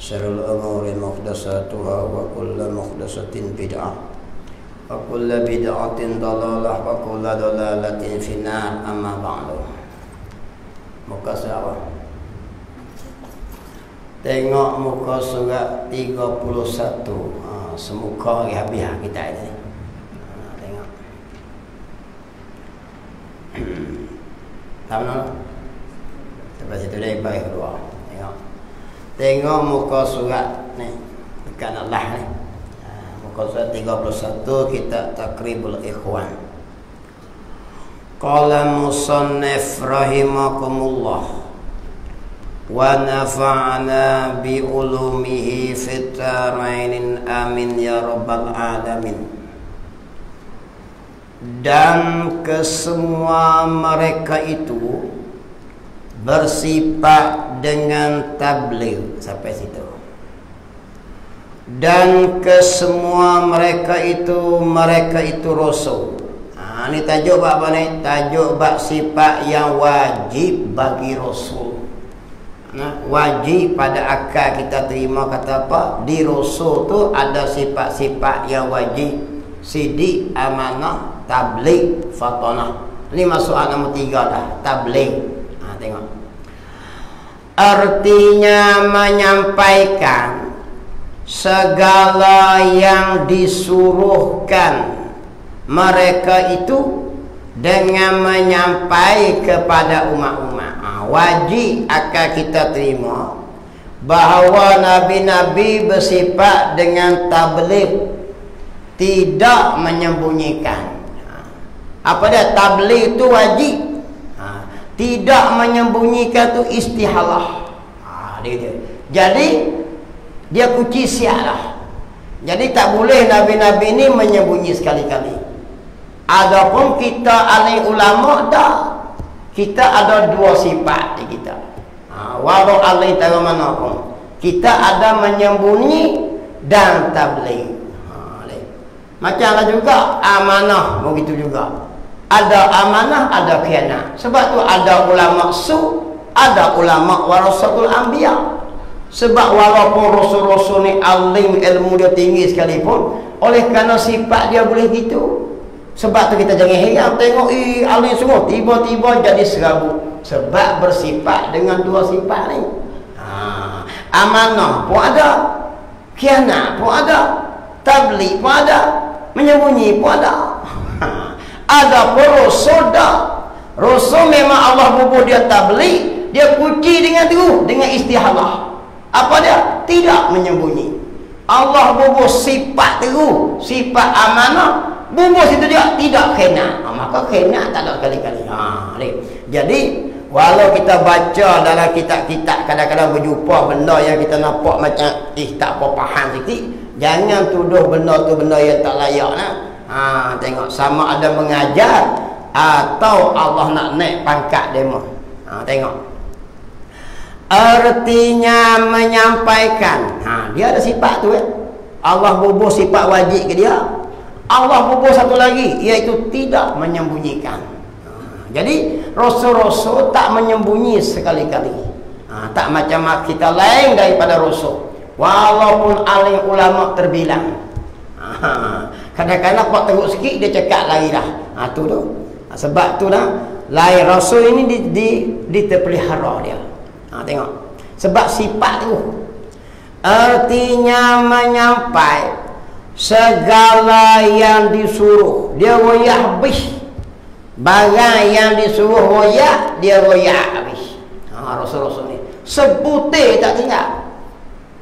syarrul umuri muhdatsatuha wa kullu muhdatsatin bid'ah wa kullu bid'atin dhalalah wa kullu dhalalatin finnar. Amma ba'du. Muka surat, tengok muka surat 31. Semuka habis kita ini. Tengok. Tahu tak? Sampai situ dah baik kedua. Tengok muka surat ni dekat Allah ni. Muka surat 31 kita Taqribul Ikhwan. Qala musannif rahimakumullah wa nafa'ana bi ulumihi fit dharain amin ya rabbal alamin. Dan kesemua mereka itu bersifat dengan tabligh. Sampai situ. Dan kesemua mereka itu rasul. Ini tajuk bab apa ni? Tajuk bab sifat yang wajib bagi rasul. Wajib pada akal kita terima kata apa? Di rasul tu ada sifat-sifat yang wajib. Sidik, amanah, tabligh, fatanah. Ini masuk nombor 3 dah, tabligh. Tengok. Artinya menyampaikan segala yang disuruhkan mereka itu dengan menyampai kepada umat-umat. Wajib akan kita terima bahawa nabi-nabi bersifat dengan tabligh, tidak menyembunyikan. Apa dia? Tabligh itu wajib. Tidak menyembunyikan tu istihalah. Dia. Jadi dia kunci siaplah. Jadi tak boleh nabi-nabi ini menyembunyi sekali-kali. Adapun kita ahli ulama dah, kita ada 2 sifat di kita. Walau ahli tahu mana pun, kita ada menyembunyi dan tabligh. Macamlah juga amanah begitu juga. Ada amanah, ada khianat. Sebab tu ada ulama su, ada ulama warasatul anbiya. Sebab walaupun rasul-rasul ni alim, ilmu dia tinggi sekalipun, oleh kerana sifat dia boleh gitu. Sebab tu kita jangan heran tengok alim semua tiba-tiba jadi serabut. Sebab bersifat dengan 2 sifat ni. Amanah pun ada, khianat pun ada, tabligh pun ada, menyembunyi pun ada. Ada pun rasul dah. Rasul memang Allah bubuh dia tabligh, dia kunci dengan terus, dengan istihalah. Apa dia? Tidak menyembunyi. Allah bubuh sifat terus, sifat amanah, bubuh situ dia tidak khianat. Maka khianat tak ada kali-kali. Jadi walau kita baca dalam kitab-kitab kadang-kadang berjumpa benda yang kita nampak macam tak apa faham sikit, jangan tuduh benda tu benda yang tak layak lah. Tengok sama ada mengajar atau Allah nak naik pangkat demo. Tengok. Artinya menyampaikan. Dia ada sifat tu Allah bubuh sifat wajib ke dia. Allah bubuh satu lagi, iaitu tidak menyembunyikan. Jadi rasul-rasul tak menyembunyi sekali-kali. Tak macam kita lain daripada rasul. Walaupun alim ulama terbilang. Kadang-kadang kau teruk sikit dia cakap lari dah. Tu tu. Sebab tu dah lain rasul ini diterpelihara dia. Tengok. Sebab sifat tu. Artinya menyampai segala yang disuruh. Dia royak habis. Barang yang disuruh royak, dia royak habis. Rasul-rasul ni sebutir tak tinggal.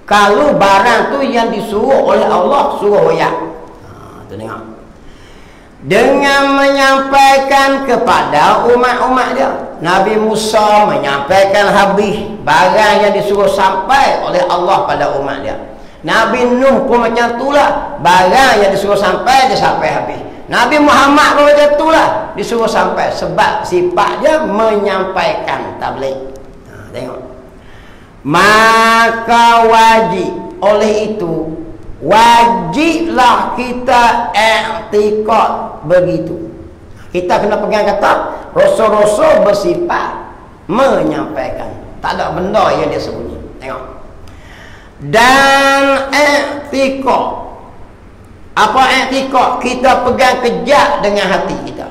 Kalau barang tu yang disuruh oleh Allah, suruh royak. Tengok. Dengan menyampaikan kepada umat-umat dia. Nabi Musa menyampaikan habis barang yang disuruh sampai oleh Allah pada umat dia. Nabi Nuh pun macam itulah, barang yang disuruh sampai dia sampai habis. Nabi Muhammad pun macam itulah, disuruh sampai. Sebab sifat dia menyampaikan tabligh. Tengok. Maka wajib oleh itu, wajiblah kita i'tiqad begitu. Kita kena pegang kata rasul-rasul bersifat menyampaikan. Tak ada benda yang dia sembunyi. Tengok. Dan i'tiqad. Apa i'tiqad? Kita pegang kejak dengan hati kita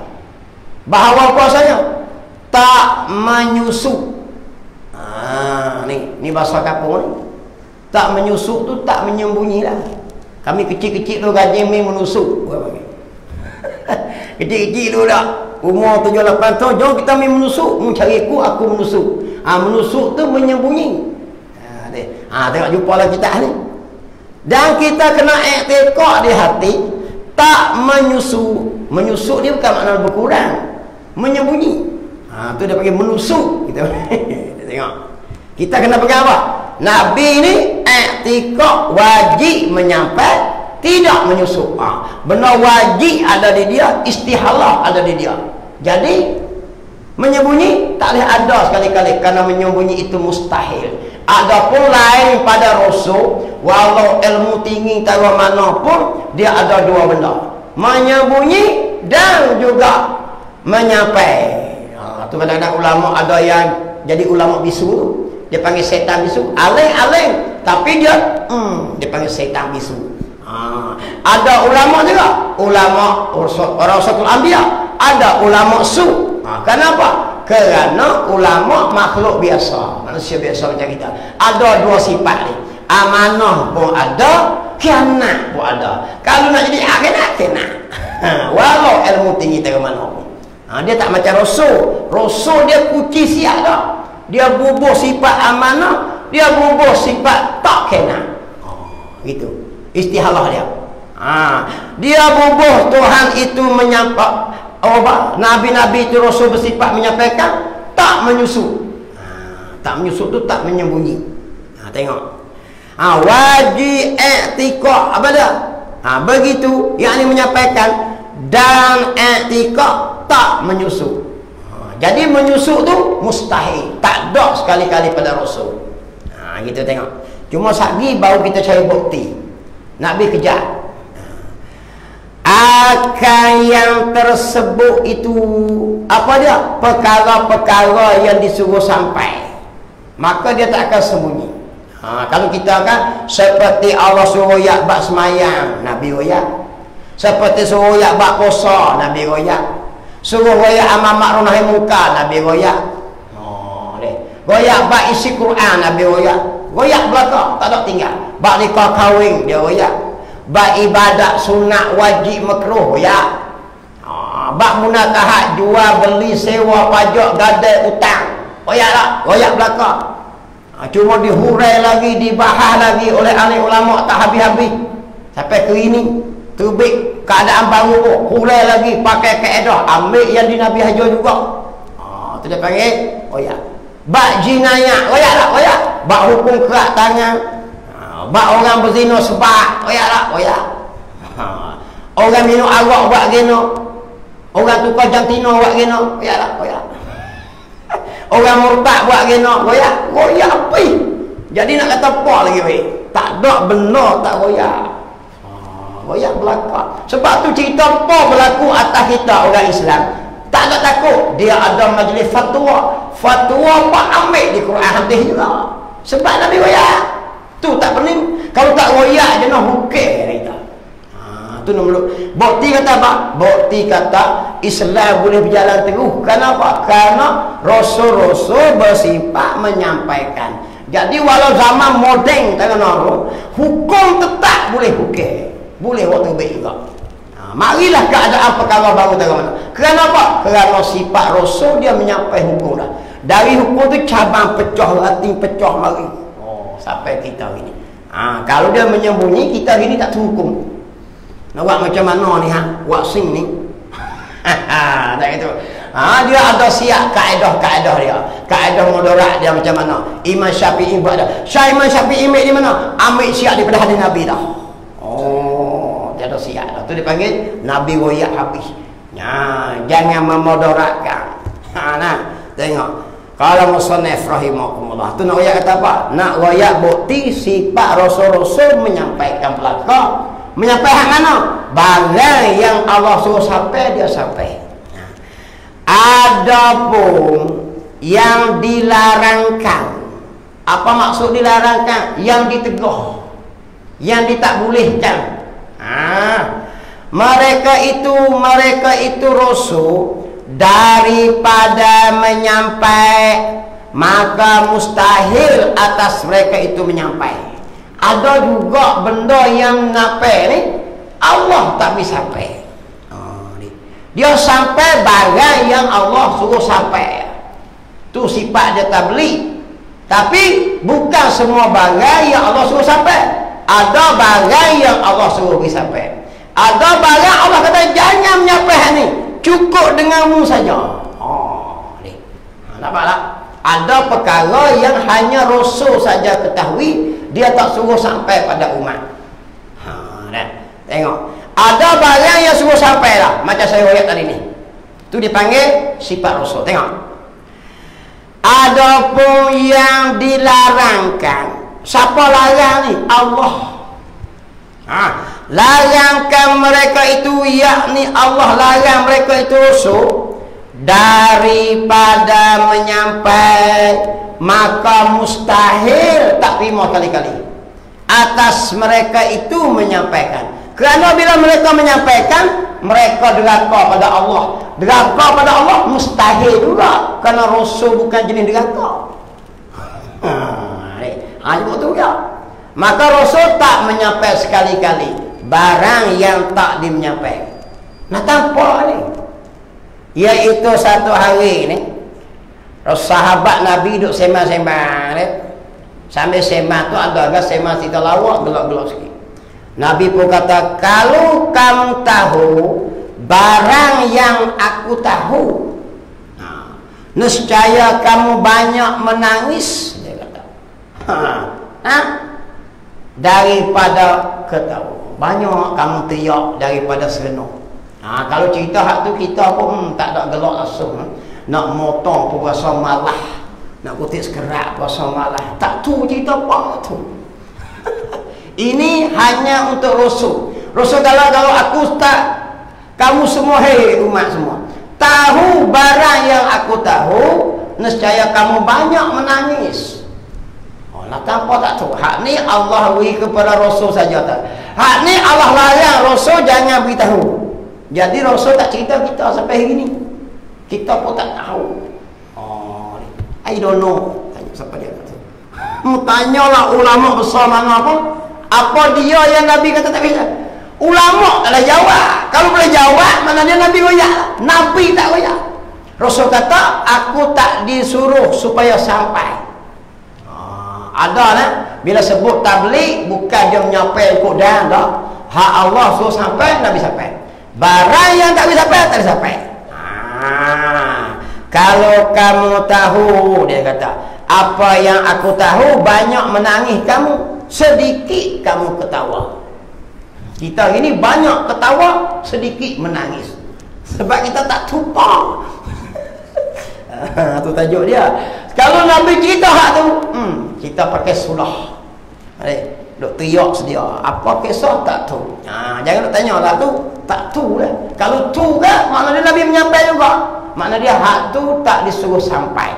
bahawa puasanya tak menyusuk. Ni bahasa kampung ni. Tak menyusuk tu tak menyembunyi lah. Kami kecil-kecil tu gaji mi menusuk. Kecil-kecil tu dah umur 7-8 tahun, jom kita mi menusuk. Mencari aku menusuk. Menusuk tu menyembunyi. Tengok jumpa lah kita ni. Dan kita kena i'tiqad di hati, tak menyusuk. Menyusuk dia bukan makna berkurang, menyembunyi. Tu dia panggil menusuk. Kita tengok. Kita kena pegang apa? Nabi ni i'tiqad wajib menyampai, tidak menyusuk. Benar wajib ada di dia, istihalah ada di dia. Jadi menyembunyi tak boleh ada sekali-kali, kerana menyembunyi itu mustahil. Adapun lain pada Rasul, walau ilmu tinggi tahu mana pun, dia ada dua benda, menyembunyi dan juga menyampai. Tu kadang-kadang ulama ada yang jadi ulama bisu tu, dia panggil setan bisu, aling-aling tapi dia panggil setan bisu. Ada ulama juga, ulama Rasul Anbiya, ada ulama su. Kenapa? Kerana ulama makhluk biasa, manusia biasa macam kita. Ada dua sifat ni, amanah pun ada, khianat pun ada. Kalau nak jadi khianat. Walau ilmu tinggi dari mana pun. Dia tak macam Rasul. Rasul dia kuci siap dah. Dia bubuh sifat amanah, dia bubuh sifat tak khianat. Gitu. Istihalah dia. Dia bubuh Tuhan itu menyapa. Nabi-nabi itu Rasul bersifat menyampaikan, tak menyusuk. Tak menyusuk tu tak menyembunyi. Tengok. Wajib i'tiqad apa dia? Begitu, yakni menyampaikan, dan i'tiqad tak menyusuk. Jadi menyusuk tu mustahil, tak ada sekali-kali pada Rasul. Kita tengok. Cuma sagi baru kita cari bukti. Nabi kejar. Akan yang tersebut itu apa dia? Perkara-perkara yang disuruh sampai, maka dia tak akan sembunyi. Kalau kita kan seperti Allah suruh yak bak semayang, Nabi royak. Seperti suruh yak bak puasa, Nabi royak. Suruh royak amal ma'ruf nahi munkar, Nabi royak. Royak bak isi Quran, Nabi royak. Royak belakang, tak ada tinggal. Bak nikah kahwin, dia royak. Bak ibadat sunat wajib makruh ya. Bak munakahat jual beli sewa pajak gadai utang, royak tak? Royak belakang. Cuma dihurai lagi, dibahas lagi oleh ahli ulama tak habis-habis sampai ke ini. Terbit keadaan baru pun hurai lagi, pakai kaedah ambil yang di Nabi Hajar juga. Tu dia panggil royak. Bak jinayah, royak tak? Royak. Bak hukum kerak tangan, bak orang berzina sebab, royak tak? Royak. Orang minum arak buat geno, orang tukar jantina buat geno, royak tak? Royak. Orang murtad buat geno, royak. Royak apa? Jadi nak kata apa lagi weh? Tak ada benar tak royak. Royak belakang. Sebab tu cerita apa berlaku atas kita orang Islam, tak ada takut. Dia ada majlis fatwa. Fatwa apa ambil di Quran hadis juga. Sebab Nabi royak. Tu tak pening. Kalau tak royak je nak hukum kita. Tu nombor. Bukti kata apa? Bukti kata Islam boleh berjalan terus. Kenapa? Karena Rasul-Rasul bersifat menyampaikan. Jadi walau zaman moden tangan orang, hukum tetap boleh hukum. Boleh waktu baik juga. Marilah keadaan perkara baru tangan mana. Kenapa? Kerana sifat Rasul dia menyampaikan hukum dah. Dari hukum tu cabang pecah hati, pecah mari. Sampai kita ini. Kalau dia menyembunyi, kita ini tak terhukum. Nak buat macam mana ni buat sing ni? Tak gitu. Dia ada siap kaedah-kaedah dia. Kaedah mudarat dia macam mana? Imam Syafi'i buat dah. Imam Syafi'i ambil di mana? Ambil siap daripada hadis Nabi dah. Dia ada siap dah. Tu dipanggil Nabi royak habis. Jangan memudaratkan. Tengok. Kalau musannif rahimahumullah tu nak royak kata apa? Nak royak bukti sifat Rasul-Rasul menyampaikan belakang. Menyampaikan mana? Barang yang Allah suruh sampai, dia sampai. Adapun yang dilarangkan, Apa maksud dilarangkan? Yang ditegur, yang ditak bolehkan. Mereka itu rasul daripada menyampai, maka mustahil atas mereka itu menyampai. Ada juga benda yang nyampai ni Allah tak bisa sampai. Dia sampai barang yang Allah suruh sampai. Tu sifat dia tabligh. Tapi bukan semua barang yang Allah suruh sampai. Ada barang yang Allah suruh sampai. Ada barang Allah kata jangan menyampaikan ni, cukup denganmu saja. Nampak tak? Ada perkara yang hanya Rasul saja ketahui, dia tak suruh sampai pada umat. Tengok. Ada barang yang suruh sampai lah, macam saya lihat tadi ni. Tu dipanggil sifat Rasul. Tengok. Adapun yang dilarangkan, siapa larang ni? Allah. Larangkan mereka itu, yakni Allah larang mereka itu Rasul daripada menyampai, maka mustahil tak terima kali-kali atas mereka itu menyampaikan. Kerana bila mereka menyampaikan, mereka deraka pada Allah. Deraka pada Allah mustahil juga, kerana Rasul bukan jenis deraka. Hanya tu ya. Maka Rasul tak menyampaikan sekali-kali barang yang tak dimenyampaikan. Nah, tanpa ni, iaitu satu hari ni, sahabat Nabi duduk sembang-sembang ni. Sambil sembang tu ada agak sembang cerita lawak, gelak-gelak sikit. Nabi pun kata, kalau kamu tahu barang yang aku tahu, nescaya kamu banyak menangis, dia kata. Daripada ketahu, banyak kamu teriak daripada serenung. Kalau cerita hak tu kita pun tak ada gelak langsung. Nak motong pun rasa malah, nak kutip sekerak rasa malah. Tak tu cerita apa tu. Ini hanya untuk Rasul. Rasul kalau aku tak, kamu semua, hei umat semua, tahu barang yang aku tahu, nescaya kamu banyak menangis. Nak tanpa tak tahu. Hak ni Allah beri kepada Rasul saja tak. Hak ni Allah larang Rasul jangan beritahu. Jadi Rasul tak cerita kita sampai hari ni. Kita pun tak tahu. I don't know. Tanya siapa dia kata. Tanyalah ulama besar mana apa. Apa dia yang Nabi kata tak bisa? Ulama tak boleh jawab. Kalau boleh jawab, mana dia Nabi royak? Nabi tak royak. Rasul kata, aku tak disuruh supaya sampai. Ada lah. Bila sebut tabligh, bukan dia menyampaikan ikut dah. Hak Allah suruh sampai, Nabi sampai. Barang yang tak bisa sampai, tak bisa sampai. Kalau kamu tahu, dia kata, apa yang aku tahu, banyak menangis kamu, sedikit kamu ketawa. Kita ini banyak ketawa, sedikit menangis. Sebab kita tak tumpah. Itu tajuk dia. Kalau Nabi cerita hak tu, kita pakai sulah. Duk teriak sedia. Apa kisah tak tahu. Jangan nak tanya lah tu. Tak tahu lah. Kalau tu kan, makna dia Nabi menyampaikan juga. Makna dia hak tu tak disuruh sampai.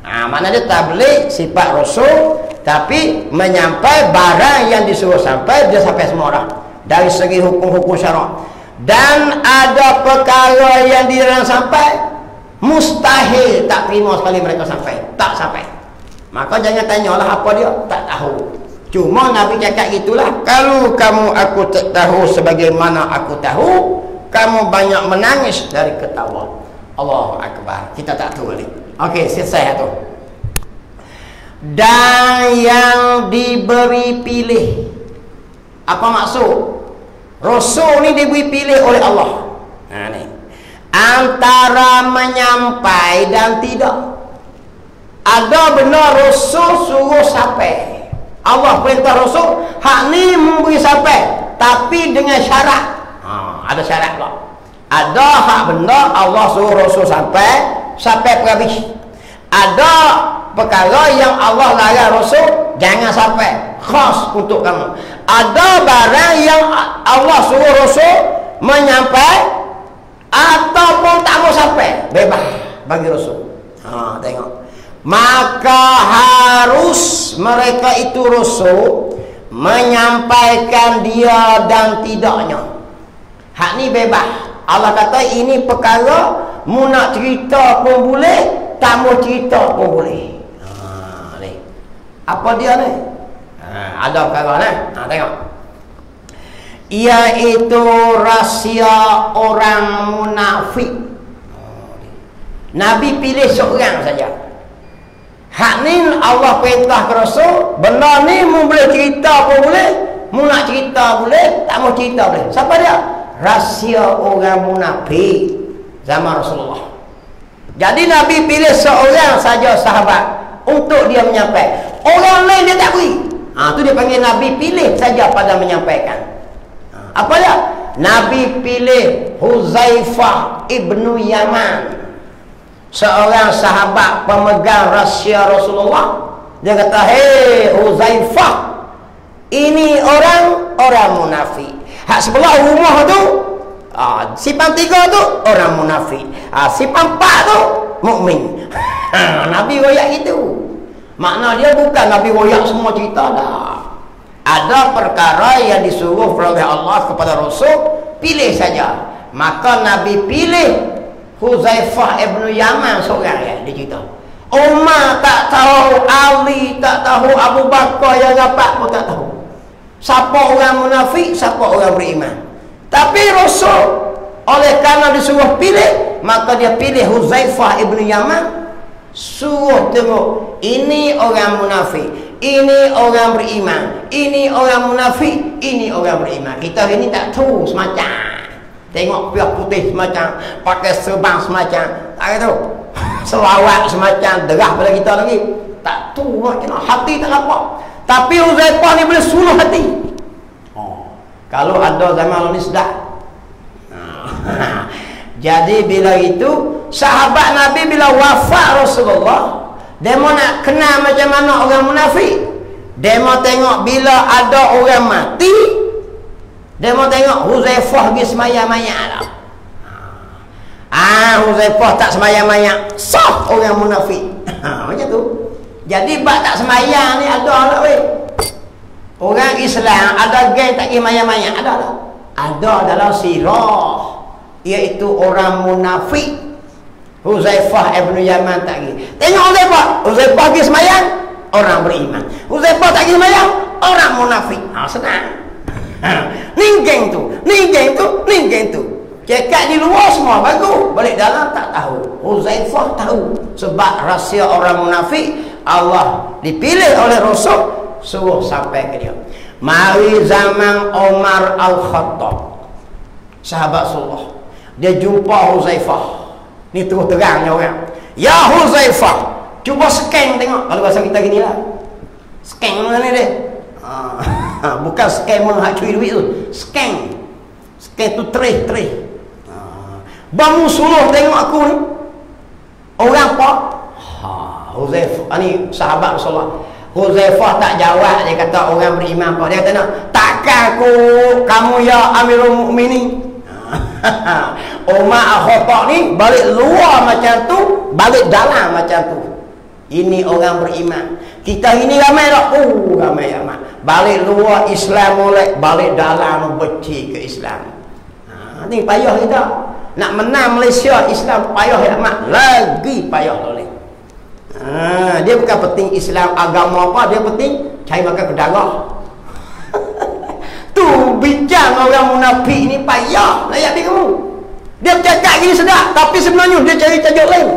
Makna dia tabligh sifat Rasul, tapi menyampai barang yang disuruh sampai, dia sampai semua dah. Dari segi hukum-hukum syarak. Dan ada perkara yang dilarang sampai, mustahil tak terima sekali mereka sampai. Tak sampai. Maka jangan tanyalah apa dia, tak tahu. Cuma Nabi cakap itulah, kalau kamu aku tak tahu sebagaimana aku tahu, kamu banyak menangis dari ketawa. Allahu Akbar. Kita tak tahu lagi. Okey, selesai tu. Dan yang diberi pilih. Apa maksud? Rasul ni diberi pilih oleh Allah. Ni. Antara menyampai dan tidak. Ada benar Rasul suruh sampai. Allah perintah Rasul, hak ni memberi sampai, tapi dengan syarat. Ada syarat pula. Ada hak benda Allah suruh Rasul sampai perhabis. Ada perkara yang Allah larang Rasul jangan sampai, khas untuk kamu. Ada barang yang Allah suruh Rasul menyampai ataupun tak mau sampai, bebas bagi Rasul. Tengok. maka harus mereka itu Rasul menyampaikan dia dan tidaknya. Hak ni bebas. Allah kata ini perkara mu nak cerita pun boleh, tak mau cerita pun boleh. Ni. Apa dia ni? Ada perkara ni. Tengok. Iaitu rahsia orang munafik. Nabi pilih seorang saja. Hak ni Allah perintah ke Rasul, benda ni mu boleh cerita pun boleh, mu nak cerita boleh, tak mau cerita boleh. Siapa dia? Rahsia orang munafik zaman Rasulullah. Jadi Nabi pilih seorang saja sahabat untuk dia menyampaikan. Orang lain dia tak beri. Tu dia panggil Nabi pilih saja pada menyampaikan. Apa dia? Nabi pilih Huzaifah ibnu Yaman, seorang sahabat pemegang rahsia Rasulullah. Dia kata, "Hei Huzaifah, ini orang munafik. Hak sebelah rumah tu, simpang 3 tu orang munafik. Simpang 4 tu mukmin." Nabi royak itu. Makna dia bukan Nabi royak semua cerita dah. Ada perkara yang disuruh oleh Allah kepada Rasul, pilih saja. Maka Nabi pilih Huzaifah ibnu Yaman seorang ya, dia cerita. Umar tak tahu, Ali tak tahu, Abu Bakar yang rapat pun tak tahu. Siapa orang munafik, siapa orang beriman. Tapi Rasul oleh kerana disuruh pilih, maka dia pilih Huzaifah ibnu Yaman. Suruh tengok, ini orang munafik, ini orang beriman, ini orang munafik, ini orang beriman. Kita ini tak tahu semacam. Tengok pihak putih semacam, pakai serban semacam, tak tahu. Selawat semacam, derah pada kita lagi. Tak tahu macam hati tak apa. Tapi Huzaifah ni boleh suluh hati. Kalau ada zaman ni sedap. Jadi bila itu sahabat Nabi bila wafat Rasulullah, dia mau nak kenal macam mana orang munafik. Dia mau tengok bila ada orang mati, dia mau tengok Huzaifah pergi semayang-mayang lah. Huzaifah tak semayang-mayang, sah orang munafik. Macam tu. Jadi bak tak semayang ni ada lah weh. Orang Islam ada geng tak pergi mayang-mayang, ada tak? Ada dalam sirah, iaitu orang munafik. Huzaifah ibnu Yaman tak pergi. Tengok Huzaifah pergi semayang, orang beriman. Huzaifah tak pergi semayang, orang munafik. Senang. Ni geng tu, ni geng tu, ni geng tu. Cakap di luar semua bagus, balik dalam tak tahu. Huzaifah tahu. Sebab rahsia orang munafik Allah dipilih oleh Rasul, suruh sampai ke dia. Mari zaman Umar Al-Khattab, sahabat Rasulullah, dia jumpa Huzaifah. Ni terus terangnya orang, "Ya Huzaifah, cuba scan tengok." Kalau bahasa kita gini lah, scan mana ni dia? Bukan scam hak curi duit tu. Scan tu trace. Bangun suruh tengok aku ni. Orang apa? Huzaifah ni sahabat Rasulullah. Huzaifah tak jawab, dia kata orang beriman apa. Dia kata, "Takkan kamu ya Amirul Mukminin?" Umar Al-Khattab ni balik luar macam tu, balik dalam macam tu. Ini orang beriman. Kita ini ramai tak? Ramai amat. Balik luar Islam mulai, balik dalam benci ke Islam. Ni payah kita. Nak menang Malaysia Islam payah amat, lagi payah oleh. Dia bukan penting Islam agama apa, dia penting cari makan ke darah. Tu bincang orang munafik ni payah layak dia kamu. Dia bercakap gini sedap, tapi sebenarnya dia cari tajuk lain.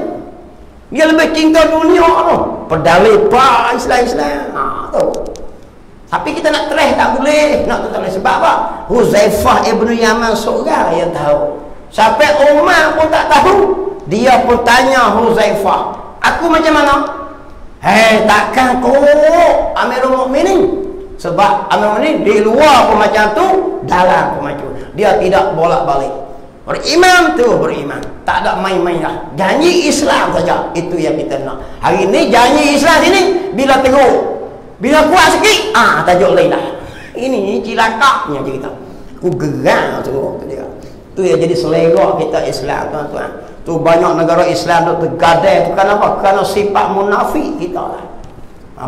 Dia lebih cinta dunia tu. Pedalai pak Islam. Tu. Tapi kita nak tereh tak boleh. Nak tak boleh sebab apa? Huzaifah ibnu Yaman seorang yang tahu. Sampai Umar pun tak tahu. Dia pun tanya Huzaifah, "Aku macam mana?" "Hei, takkan kau Amirul Mukminin?" Sebab Amirul Mukminin di luar pun macam tu, dalam pun macam tu. Dia tidak bolak-balik. Beriman tu beriman, tak ada main-main lah. Janji Islam saja, itu yang kita nak. Hari ni janji Islam sini bila teruk, bila kuat sikit, tajuk lain dah. Ini cilakaknya cerita. Aku gerang tu dia. Tu yang jadi selera kita Islam, tuan-tuan. Tu banyak negara Islam duk tergadai tu kenapa? Kerana sifat munafik kita lah.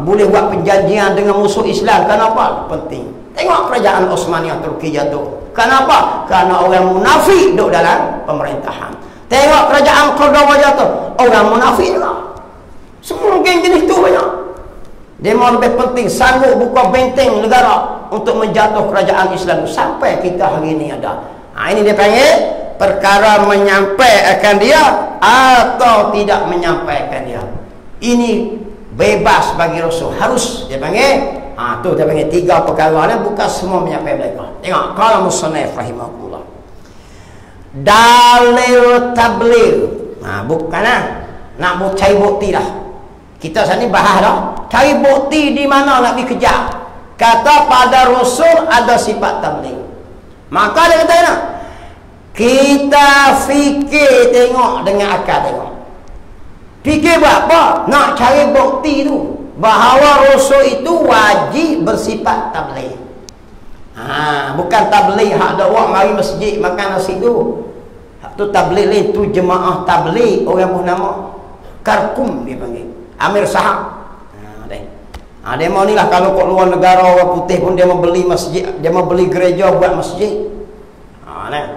Boleh buat perjanjian dengan musuh Islam, kenapa? Penting. Tengok kerajaan Osmaniyah Turki jatuh. Kenapa? Kerana orang munafik duduk dalam pemerintahan. Tengok kerajaan Cordoba jatuh. Orang munafik juga. Semua geng jenis tu banyak. Dia mau lebih penting sanggup buka benteng negara untuk menjatuh kerajaan Islam sampai kita hari ini ada. Ini dia panggil perkara menyampaikan dia atau tidak menyampaikan dia. Ini bebas bagi Rasul, harus dia panggil. Tu dia panggil 3 perkara ni, bukan semua menyampaikan mereka. Tengok qala musannif rahimahullah. Dalil tabligh. Bukan nak cari bukti dah. Kita sini bahas dah. Cari bukti di mana nak dikejar. Kata pada Rasul ada sifat tabligh. Maka dia kata nak kita fikir tengok dengan akal tengok. Fikir buat apa? Nak cari bukti tu bahawa Rasul itu wajib bersifat tabligh. Bukan tabligh hak ada orang mari masjid makan nasi tu. Hak tu tabligh lain, tu jemaah tabligh orang pun nama Karkum dia panggil. Amir Sahab. Dia mau ni lah kalau kat luar negara orang putih pun dia mau beli masjid, dia mau beli gereja buat masjid.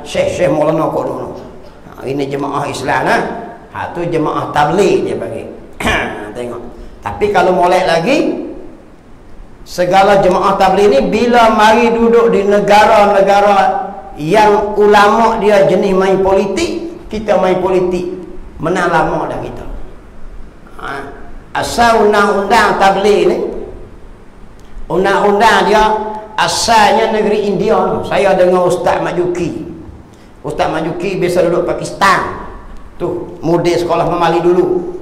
Syekh Maulana kat dulu. Ini jemaah Islam tu jemaah tabligh dia panggil. Tengok. Tapi kalau molek lagi segala jemaah tabligh ni bila mari duduk di negara-negara yang ulama dia jenis main politik, kita main politik menang lama dah kita. Asal undang-undang tabligh ni, undang-undang dia asalnya negeri India. Saya dengar Ustaz Majuki. Ustaz Majuki biasa duduk Pakistan. Tu, murid sekolah memali dulu.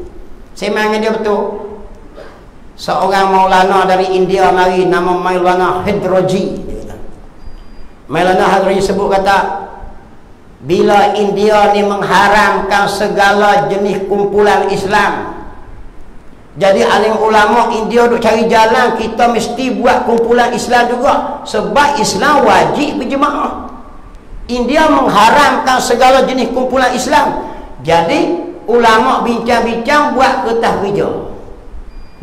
Saya main dia betul. Seorang Maulana dari India mari, nama Maulana Hydroji. Maulana Hydroji sebut kata, bila India ni mengharamkan segala jenis kumpulan Islam, jadi alim ulama India duk cari jalan kita mesti buat kumpulan Islam juga, sebab Islam wajib berjemaah. India mengharamkan segala jenis kumpulan Islam. Jadi ulama bincang-bincang buat kertas kerja.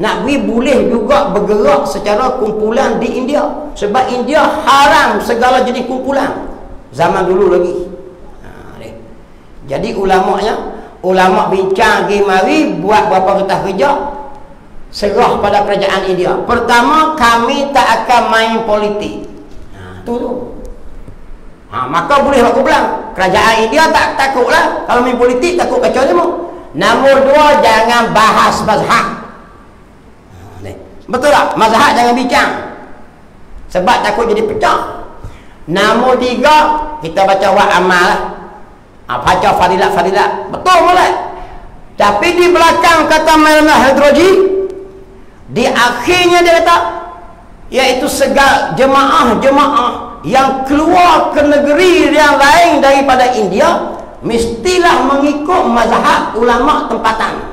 Nak beri boleh juga bergerak secara kumpulan di India, sebab India haram segala jenis kumpulan zaman dulu lagi. Jadi ulama bincang pergi mari buat berapa kertas kerja, serah pada kerajaan India. Pertama, kami tak akan main politik. Tu. Maka boleh aku bilang kerajaan India tak takutlah kalau main politik, takut kacau semua. Nombor 2, jangan bahas mazhab. Betul tak? Mazhab jangan bincang, sebab takut jadi pecah. Nombor 3, kita baca wak amal lah. Baca fadilat-fadilat. Betul boleh. Tapi di belakang kata Maulana Hydroji, di akhirnya dia kata, iaitu segala jemaah-jemaah yang keluar ke negeri yang lain daripada India mestilah mengikut mazhab ulama tempatan.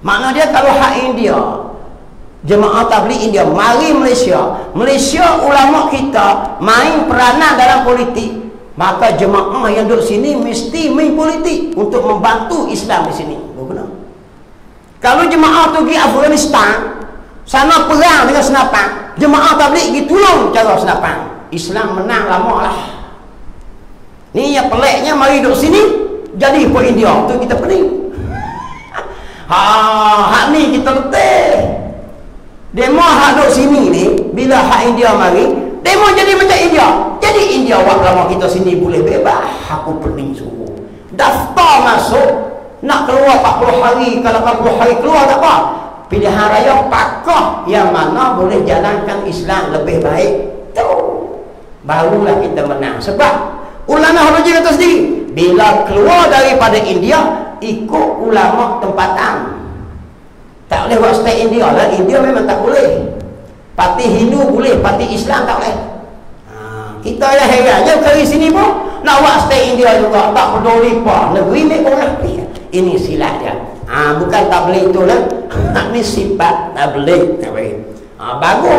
Makna dia kalau hak India, jemaah tabligh India mari Malaysia, ulama kita main peranan dalam politik, maka jemaah yang duduk sini mesti main politik untuk membantu Islam di sini. Benar. Kalau jemaah tu pergi Afghanistan, sana perang dengan senapan, jemaah tabligh pergi tolong cara senapan, Islam menang lama lah. Ni yang peliknya mari duduk sini jadi pun India tu kita pening. Hak ni kita letih. Demo hak duduk sini ni, bila hak India mari, demo jadi macam India. Jadi India wak lama kita sini boleh bebas. Aku pening sungguh. Daftar masuk, nak keluar 40 hari, kalau 40 hari keluar tak apa. Pilihan raya pakah yang mana boleh jalankan Islam lebih baik. Tu barulah kita menang. Sebab ulama Hydroji kata sendiri, bila keluar daripada India, ikut ulama tempatan. Tak boleh buat stay India lah. India memang tak boleh. Parti Hindu boleh, parti Islam tak boleh. Kita yang herannya dari sini pun nak buat stay India juga, tak peduli apa negeri ni orang. Ini silat dia. Bukan tabligh tu lah. Ini sifat tabligh. Bagus.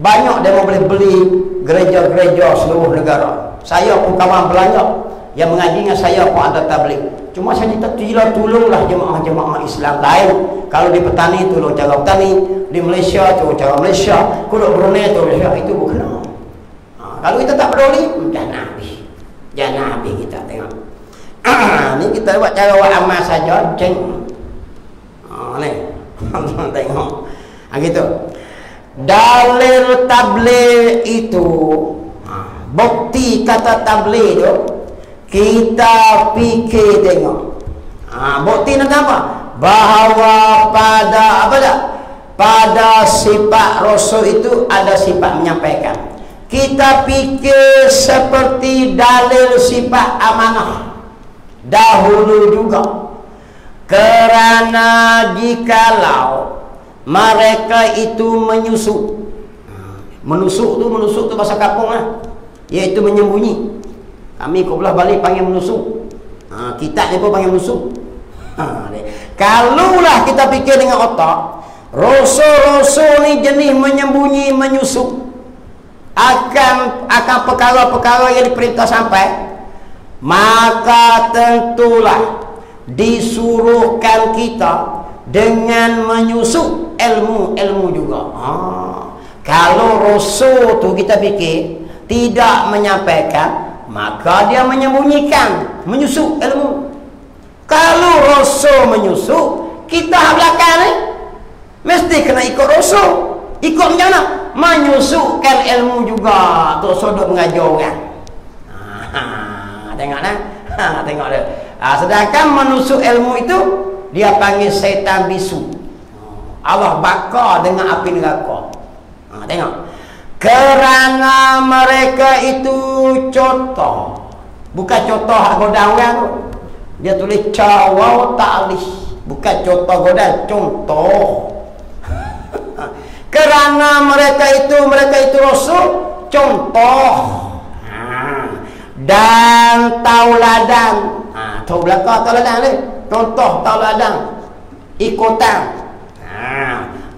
Banyak dia mau boleh beli gereja-gereja seluruh negara. Saya pun kawan belanja. yang mengaji dengan saya pun ada tabligh. Cuma saya minta tolonglah jemaah-jemaah Islam lain. Kalau di petani tolong cara petani, di Malaysia tolong cara Malaysia, kalau Brunei tolong Malaysia, itu bukan. Kalau kita tak peduli, jangan habis kita tengok. Ni kita buat cara buat amal saja, ceng. Ni, tengok. Gitu. Dalil tabligh itu, bukti kata tabligh tu, kita fikir tengok. Bukti nak apa? Bahawa pada apa dah? Pada sifat Rasul itu ada sifat menyampaikan. Kita fikir seperti dalil sifat amanah dahulu juga. Kerana jikalau mereka itu menusuk tu bahasa kampung lah, iaitu menyembunyi. Kami kau belah balik panggil menusuk. Kita ni pun panggil menusuk. Kalulah kita fikir dengan otak, Rasul-Rasul ni jenis menyembunyi, menyusup akan perkara-perkara yang diperintah sampai, maka tentulah disuruhkan kita dengan menyusup ilmu-ilmu juga. Kalau Rasul tu kita fikir tidak menyampaikan, maka dia menyembunyikan, menyusup ilmu. Kalau Rasul menyusup, kita belakang ni mesti kena ikut Rasul. Ikut macam mana? Menyusupkan ilmu juga. Tu sudut mengajar orang. Tengok nah. Tengok dia. Sedangkan menusuk ilmu itu dia panggil syaitan bisu. Allah bakar dengan api neraka. Tengok. Kerana mereka itu contoh, bukan contoh hak godang orang tu. Dia tulis cawaw ta'lih, bukan contoh godang, contoh. Kerana mereka itu Rasul contoh dan tauladan. Tahu belakang tauladan ni, contoh tauladan, ikutan.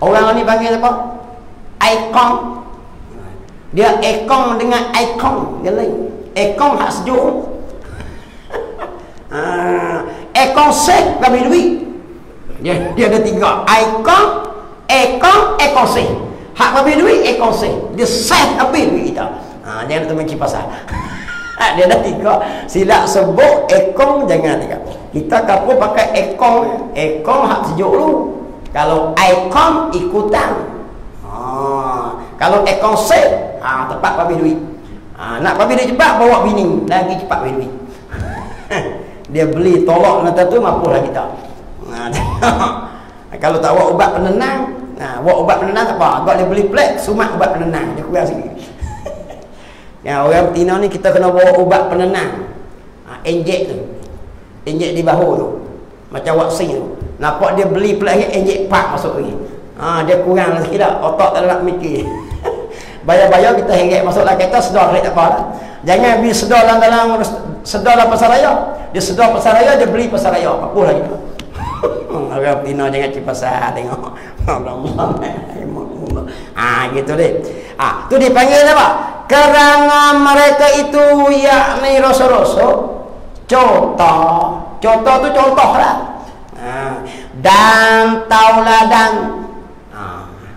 Orang ni panggil apa? Ikon. Dia ekong dengan ikon, dia lain. Ekong hak sejuk. Ekong sek kami duit. Dia ada tiga. Ikon, ekong, ekong sek. Hak kami duit, ekong sek. Dia sek api duit kita. Jangan teman kipas pasal. Dia ada tiga. Silap sebut ekong, jangan tiga. Kita kapur pakai ekong. Ekong hak sejuk dulu. Kalau ikon, ikutan. Kalau ekong sek, tepat papi duit. Nak papi duit cepat, bawa bini lagi cepat papi duit. Dia beli tolak nanti tu mampulah kita. Kalau tak bawa ubat penenang, bawa ubat penenang tak apa. Kalau dia beli plek, sumak ubat penenang, dia kurang sikit. Orang betina ni kita kena bawa ubat penenang. Injek tu, injek di bahu tu, macam vaksin tu. Nampak dia beli plek, injek pak masuk lagi. Dia kurang sikit dah, otak tak nak mikir. Bayar-bayar kita heret masuk dalam kereta, sedar tak apa lah. Jangan beli sedar dalam sedar dalam pasar raya. Dia sedar pasar raya, dia beli pasar raya. Apa lagi tu? Orang Pino jangan pergi pasar tengok. Gitu deh. Tu dipanggil apa? Kerana mereka itu yakni rasul-rasul contoh. Contoh tu contoh lah. Dan tauladan.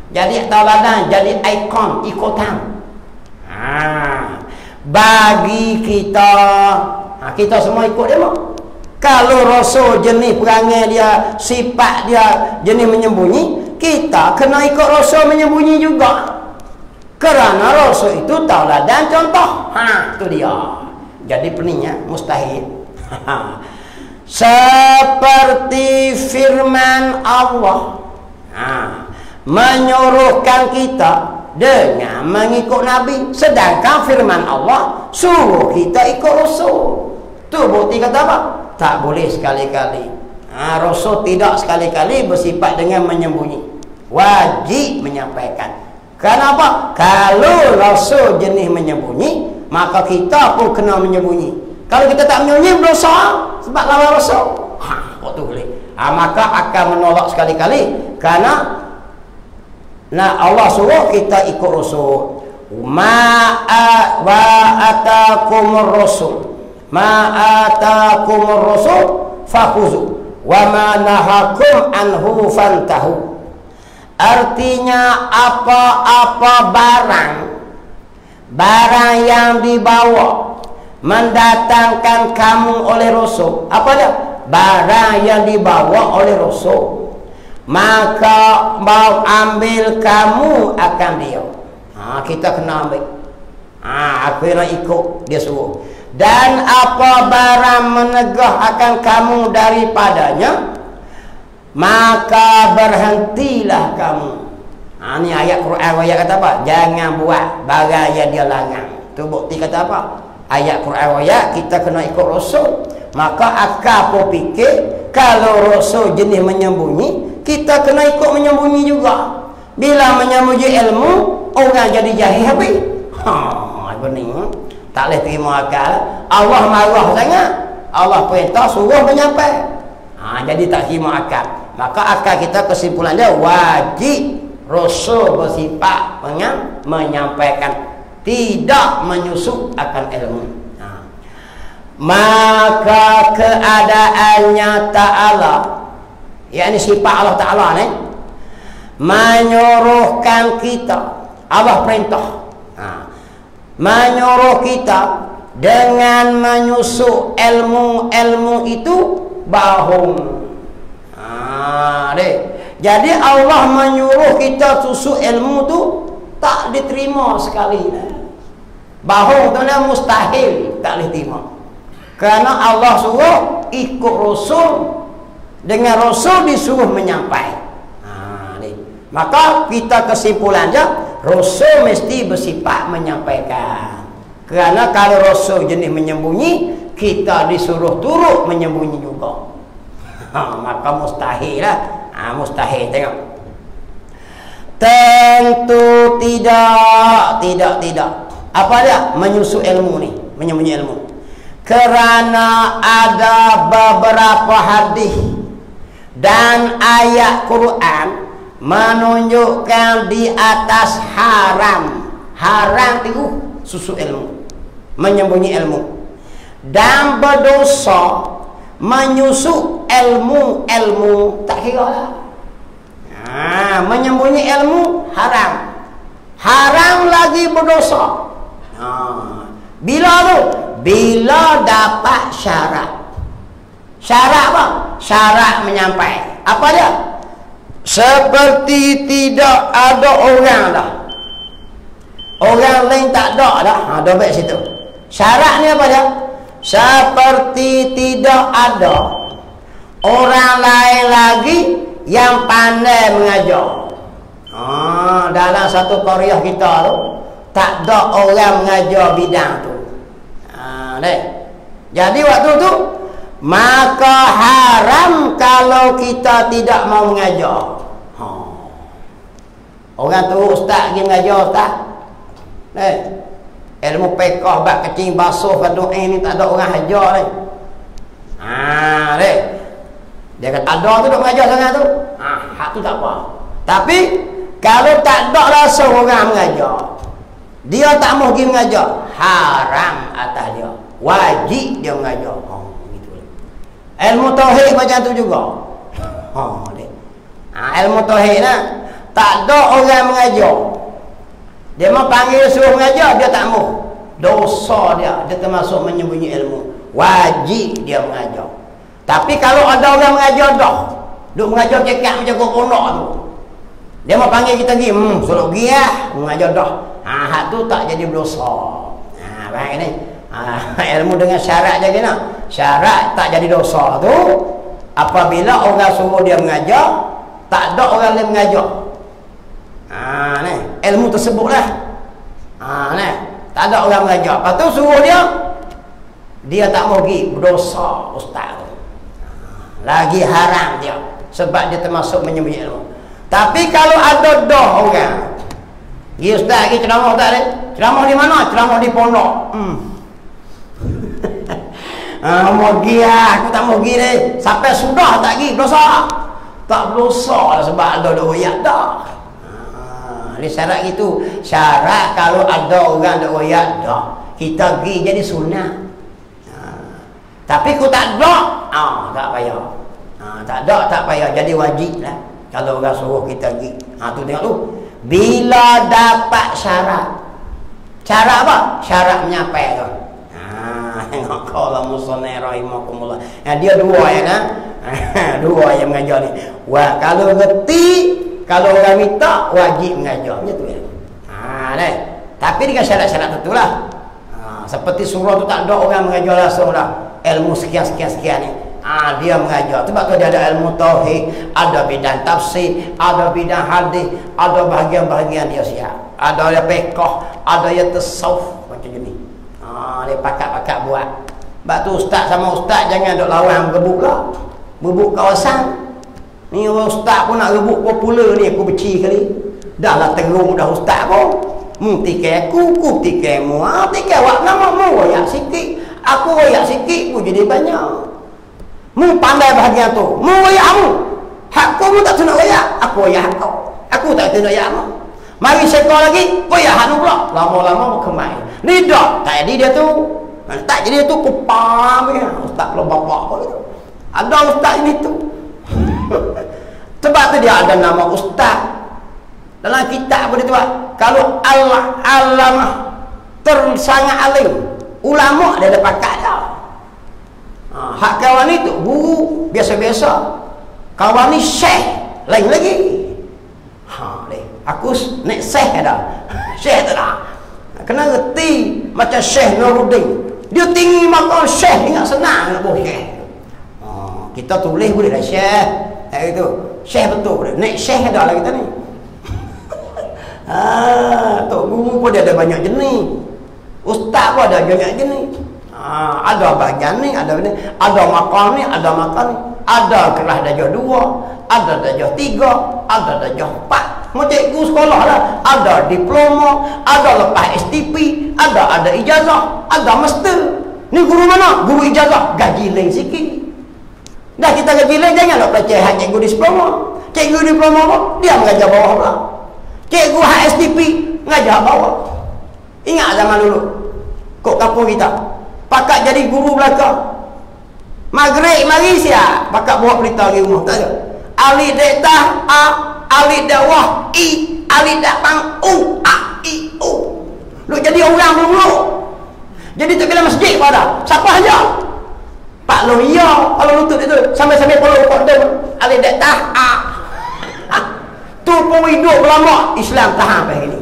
Jadi tauladan, jadi ikon, ikutan. Bagi kita, kita semua ikut dia. Kalau Rasul jenis perangai dia, sifat dia jenis menyembunyi, kita kena ikut Rasul menyembunyi juga. Kerana Rasul itu tauladan contoh. Itu dia. Jadi peningnya mustahil. Seperti firman Allah. Menyuruhkan kita dengan mengikut Nabi, sedangkan firman Allah suruh kita ikut Rasul. Tu bukti kata apa? Tak boleh sekali-kali. Rasul tidak sekali-kali bersifat dengan menyembunyi, wajib menyampaikan. Kenapa? Kalau Rasul jenis menyembunyi, maka kita pun kena menyembunyi. Kalau kita tak menyembunyi, berdosa sebab lawan Rasul. Waktu boleh. Maka akan menolak sekali-kali. Karena Allah suruh kita ikut Rasul. Wa atakumur Rasul. Ma atakumur rasul fakhuzu wa ma nahakum anhu fantahu. Artinya apa-apa barang yang dibawa mendatangkan kamu oleh Rasul, apa dia? Barang yang dibawa oleh Rasul, maka mau ambil kamu akan dia. Kita kena ambil. Akhirnya ikut dia suruh. Dan apa barang menegah akan kamu daripadanya, maka berhentilah kamu. Ini ayat Quran. Ayat kata apa? Jangan buat barang yang dia larang. Tu bukti kata apa? Ayat Quran ayat kita kena ikut Rasul. Maka akal pun fikir kalau Rasul jenis menyembunyi, kita kena ikut menyembunyi juga. Bila menyembunyi ilmu, orang jadi jahil habis. Benar. Tak boleh terima akal. Allah marah sangat. Allah perintah suruh menyampaikan. Jadi tak terima akal. Maka akal kita kesimpulannya wajib Rasul bersifat menyampaikan, tidak menyusup akan ilmu. Maka keadaannya Ta'ala, yakni sifat Allah Ta'ala ni, menyuruhkan kita. Allah perintah menyuruh kita dengan menyusup ilmu itu bahum. Jadi Allah menyuruh kita susu ilmu tu tak diterima sekali. Bahum tu mustahil, tak boleh terima. Kerana Allah suruh ikut Rasul, dengan Rasul disuruh menyampaikan. Maka kita kesimpulannya Rasul mesti bersifat menyampaikan. Kerana kalau Rasul jenis menyembunyi, kita disuruh turut menyembunyi juga. Maka mustahil lah. Mustahil, tengok. Tentu tidak. Apa dia? Menyusu ilmu ni, menyembunyi ilmu. Kerana ada beberapa hadis dan ayat Quran menunjukkan di atas haram itu susu ilmu, menyembunyi ilmu, dan berdosa menyusup ilmu tak kira lah. Menyembunyi ilmu haram lagi berdosa. Bila tu? Bila dapat syarat apa? Syarat menyampaikan. Apa dia? Seperti tidak ada orang dah, orang lain tak ada dah. Ada baik situ. Syarat ni apa dia? Seperti tidak ada orang lain lagi yang pandai mengajar. Dalam satu qaryah kita tu tak ada orang mengajar bidang tu. Jadi waktu tu maka haram kalau kita tidak mau mengajar. Orang tu ustaz pergi mengajar, ustaz. Ilmu fiqh bab kecing basuh doa ni tak ada orang ajar ni. Dia kata ada tu duk mengajar sangat tu. Hak tu tak apa. Tapi kalau tak ada rasa orang mengajar, dia tak mau pergi mengajar, haram atas dia. Wajib dia mengajar. Gitu. Ilmu tauhid macam tu juga. Ilmu tauhid nah, tak ada orang mengajar. Dia mau panggil suruh mengajar, dia tak mau. Dosa dia termasuk menyembunyi ilmu. Wajib dia mengajar. Tapi kalau ada orang mengajar dah, duk mengajar cekak macam kau pondok tu, dia mau panggil kita pergi, suruh pergi lah, mengajar dah. Hak tu tak jadi berdosa. Faham ni? Ilmu dengan syarat je kena. Syarat tak jadi dosa tu apabila orang suruh dia mengajar, tak ada orang lain mengajar. Ni ilmu tersebut lah. Ni tak ada orang mengajar, lepas tu suruh dia tak mau pergi, berdosa ustaz. Lagi haram dia, sebab dia termasuk menyembunyi ilmu. Tapi kalau ada dah orang pergi, ustaz pergi ceramah, tak ada ceramah di mana? Ceramah di pondok. Mau pergi lah, aku tak mau pergi ni. Sampai sudah tak pergi, berdosa. Tak berdosa lah sebab ada royak dah. Ni syarat gitu. Syarat kalau ada orang ada royak dah, kita pergi jadi sunnah. Tapi ku tak ada, tak payah. Tak ada, tak payah. Jadi wajib lah. Kalau orang suruh kita pergi. Tu tengok tu. Bila dapat syarat. Syarat apa? Syarat menyampai tu. Tengok kalau musonai rahimakumullah. Dia dua ya kan? Dua yang mengajar ni. Wah, kalau reti, kalau orang minta, wajib mengajar. Macam tu ya. Tapi dengan syarat-syarat tentu lah. Seperti surah tu tak ada orang mengajar langsung lah. Ilmu sekian-sekian ni. Dia mengajar. Sebab tu dia ada ilmu tauhid, ada bidang tafsir, ada bidang hadis, ada bahagian-bahagian dia siap. Ada yang fiqh, ada yang tasawuf macam ni. Dia pakat-pakat buat. Sebab tu ustaz sama ustaz jangan duk lawan gebuk lah. Gebuk kawasan. Ni orang ustaz pun nak gebuk popular ni, aku benci kali. Dah lah terung dah ustaz pun. Tikai aku, ku tikai mu. Tikai awak nama mu royak sikit. Aku royak sikit pun jadi banyak. Mu pandai bahagian tu. Mu royak mu. Hak mu tak nak royak. Aku royak hak kau. Aku tak kena royak mu. Mari sekor lagi, royak hak mu pula. Lama-lama mu kemai. Ni dah. Tak jadi dia tu. Tak jadi dia tu kupam ya. Ustaz kalau bapak apa gitu. Ada ustaz ini tu. Sebab tu dia ada nama ustaz. Dalam kitab apa dia tu? Kalau Allah alamah tersangat alim, ulama dia ada pakat dah. Hak kawan itu guru biasa-biasa. Kawan ni syekh lain lagi. Aku naik syekh dah. Syekh dah. Kena reti macam Syekh Nuruddin. Dia tinggi makam syekh, ingat senang nak buat syekh. Kita tulis boleh dah syekh. Itu syekh betul boleh. Naik syekh dah lah kita ni. Tok guru pun dia ada banyak jenis. Ustaz pun ada banyak jenis. Ada bahagian ni, ada ni, ada makam ni, ada makam ni. Ada kelas darjah 2, ada darjah 3, ada darjah 4. Macam cikgu sekolah lah. Ada diploma, ada lepas STP, ada ijazah, ada master. Ni guru mana? Guru ijazah. Gaji lain sikit. Dah kita gaji lain, janganlah percaya hak cikgu diploma. Cikgu diploma apa? Dia mengajar bawah pula. Cikgu HSDP ngajar bawah. Ingat zaman dulu kok kampung kita pakat jadi guru belakang. Maghrib mari siap pakat bawa berita di rumah. Tak ada alif daktah a, alif dakwah i, alif datang u, a i u. Lu jadi orang dulu. Jadi tak bila masjid pada siapa aja Pak Lohia kalau lutut itu sampai-sampai perlu kodem alif daktah a. Tu pun hidup lama Islam tahan apa ini.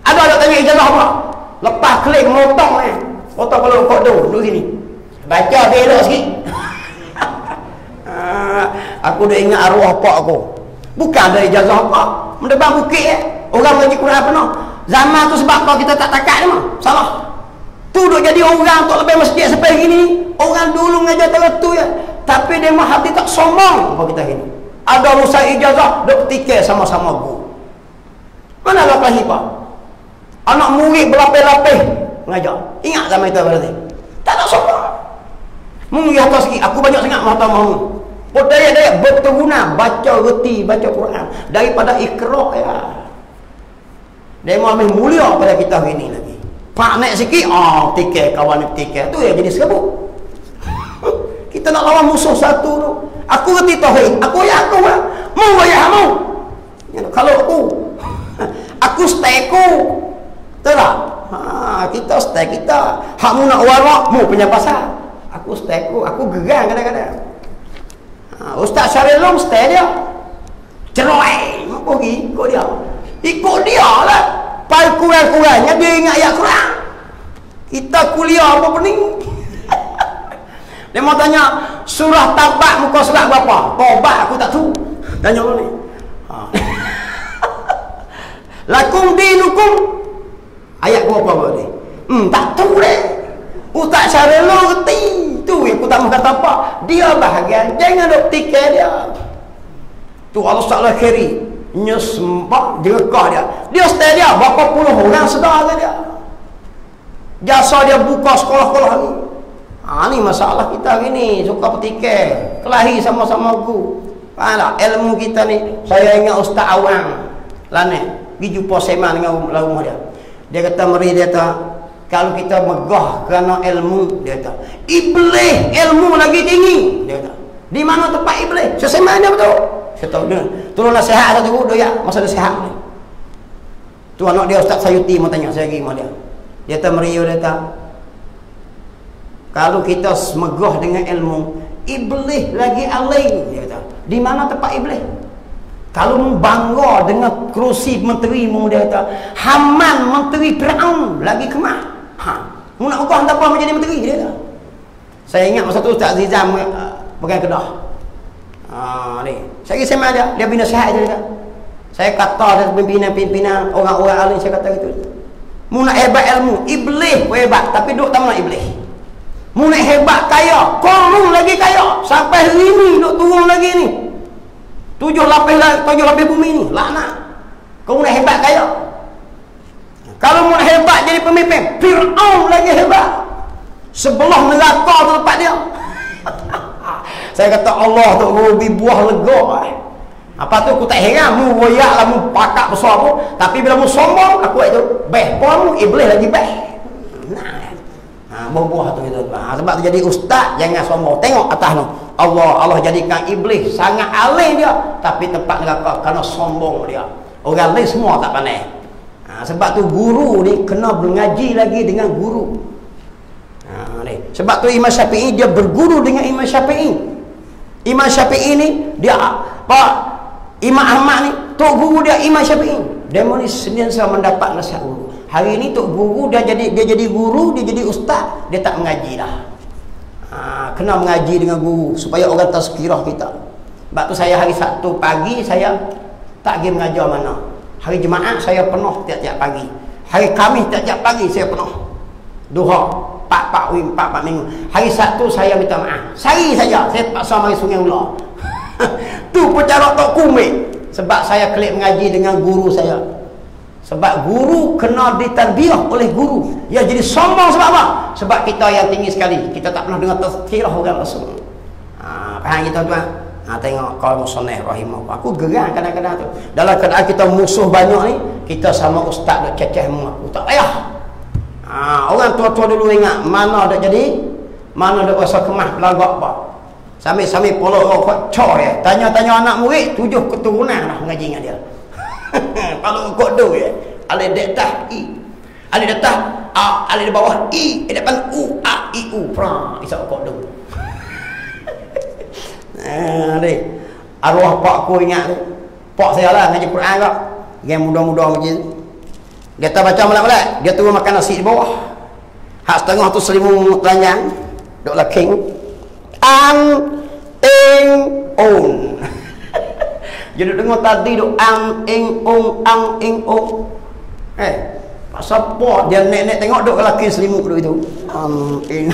Ada tanya ijazah apa? Lepas klik motong motong kalau kau duduk sini. Baca dia elok sikit. Aku dah ingat arwah pak aku. Bukan ada ijazah apa. Mendebang bukit orang mengaji Quran penuh. Zaman tu sebab kau kita tak takat ni mah. Salah. Tu duk jadi orang tok lebih masjid sampai gini. Orang dulu mengajar terletu ya. Tapi dia mah hati tak sombong apa kita gini. Ada urusan ijazah, duk tikai sama-sama guru. Mana lah kelas IPA? Anak murid berlapis-lapis mengajar. Ingat zaman itu berarti? Tak nak sombong. Mungkin atas sikit, aku banyak sangat mata mahu. Daya-daya berteruna, baca reti, baca Quran. Daripada ikhra ya. Dia mahu lebih mulia pada kita hari ini lagi. Pak naik sikit, tikai, kawan tikai. Tu yang jadi serabut. Kita nak lawan musuh satu tu. Aku reti tauhid. Aku ya aku lah. Mu ya mu. Kalau aku stay aku. Betul tak? Kita stay kita. Hak mu nak warak, mu punya pasal. Aku stay aku. Aku gerang kadang-kadang. Ustaz Syaril stay dia. Cerai. Mau pergi ikut dia. Ikut dia lah. Pada kurang-kurangnya dia ingat ayat Quran. Kita kuliah apa pening. Dia mau tanya surah Tabat muka surat berapa? Tobat aku tak tahu. Tanya orang ni. Lakum dinukum ayat berapa berarti? Tak tahu deh. Ustaz Syaril reti. Tu yang aku tak mahu kata apa. Dia bahagian. Jangan duk tikai dia. Tu Allah Ta'ala kiri. Nyesembak jerekah dia. Dia stay dia. Berapa puluh orang sedar ke dia. Jasa dia buka sekolah-sekolah ni. Ni masalah kita hari ni. Suka petikai. Kelahi sama-sama aku. Faham tak? Ilmu kita ni. Saya ingat Ustaz Awang. Lanek. Pergi jumpa Seman dengan rumah dia. Dia kata meri dia tak. Kalau kita megah kerana ilmu, dia kata, iblis ilmu lagi tinggi. Dia kata, di mana tempat iblis? Saya sembah dia betul. Saya tahu dia. Tolong nasihat satu tu ya, masa nasihat ni. Tu anak dia Ustaz Sayuti mau tanya saya lagi sama dia. Dia kata meriu, dia kata, kalau kita megah dengan ilmu, iblis lagi aling. Dia kata, di mana tempat iblis? Kalau membangga dengan kerusi menteri mu, dia kata, Haman menteri Fir'aun lagi kemah. Mu nak ubah tak apa menjadi menteri, dia kata. Saya ingat masa tu Ustaz Zizam pegang Kedah. Ni. Saya pergi sembah dia bina sihat je dia. Saya kata dia pimpinan-pimpinan orang-orang alim, saya kata gitu. Mu nak hebat ilmu, iblis pun hebat, tapi duk tak nak iblis. Mu nak hebat kaya, korun lagi kaya. Sampai hari ni duk turun lagi ni. 7 lapis bumi ni, laknat. Kau nak hebat kaya. Kalau mu nak hebat jadi pemimpin, Fir'aun lagi hebat. Sebelah neraka tu tempat dia. Saya kata Allah tu rubi buah lega. Apa tu aku tak heran mu royak lah, mu pakak besar tu, tapi bila mu sombong aku itu beh pun mu iblis lagi beh. Buah tu gitu. Sebab tu jadi ustaz jangan sombong. Tengok atas tu. Allah jadikan iblis sangat alim dia, tapi tempat neraka kerana sombong dia. Orang lain semua tak pandai. Sebab tu guru ni kena mengaji lagi dengan guru. Sebab tu Imam Syafi'i dia berguru dengan Imam Syafi'i. Imam Syafi'i ni dia apa? Imam Ahmad ni tok guru dia Imam Syafi'i. Dia mesti sentiasa mendapat nasihat guru. Hari ni tok guru dia jadi guru, dia jadi ustaz, dia tak mengaji dah. Kena mengaji dengan guru supaya orang tazkirah kita. Sebab tu saya hari Sabtu pagi saya tak pergi mengajar mana. Hari Jumaat saya penuh tiap-tiap pagi. Hari Khamis tiap-tiap pagi saya penuh. Duha 4 minggu. Hari Sabtu saya minta maaf. Sehari saja saya paksa mari Sungai Ular. Tu percara Tok Kumit. Sebab saya kelip mengaji dengan guru saya. Sebab guru kena ditarbiah oleh guru. Ya jadi sombong sebab apa? Sebab kita yang tinggi sekali. Kita tak pernah dengar tazkirah orang Rasul. Faham kita tuan? Tengok kalau musannif rahimahullah. Aku gerak kadang-kadang tu. Dalam keadaan kita musuh banyak ni, kita sama ustaz duk ceceh aku tak payah. Orang tua-tua dulu ingat mana dak jadi, mana dak rasa kemah pelagak apa. Sambil-sambil polo kok cor ya. Tanya-tanya anak murid 7 keturunan dah mengaji dengan dia. Kalau kok do ya. Alif dekat i. Alif dekat a, alif di bawah i, depan u, a, i, u. Pra, isap kok do. Arwah pak aku ingat tu. Pak saya lah ngaji Quran kak. Yang muda-muda macam tu. Dia tak baca melak-melak, dia turun makan nasi di bawah. Hak setengah tu selimut telanjang. Duk laking. An ing on. Jadi dengar tadi duk ang ing ong. Pasal apa dia nek tengok duk laki selimut duk itu. Ing.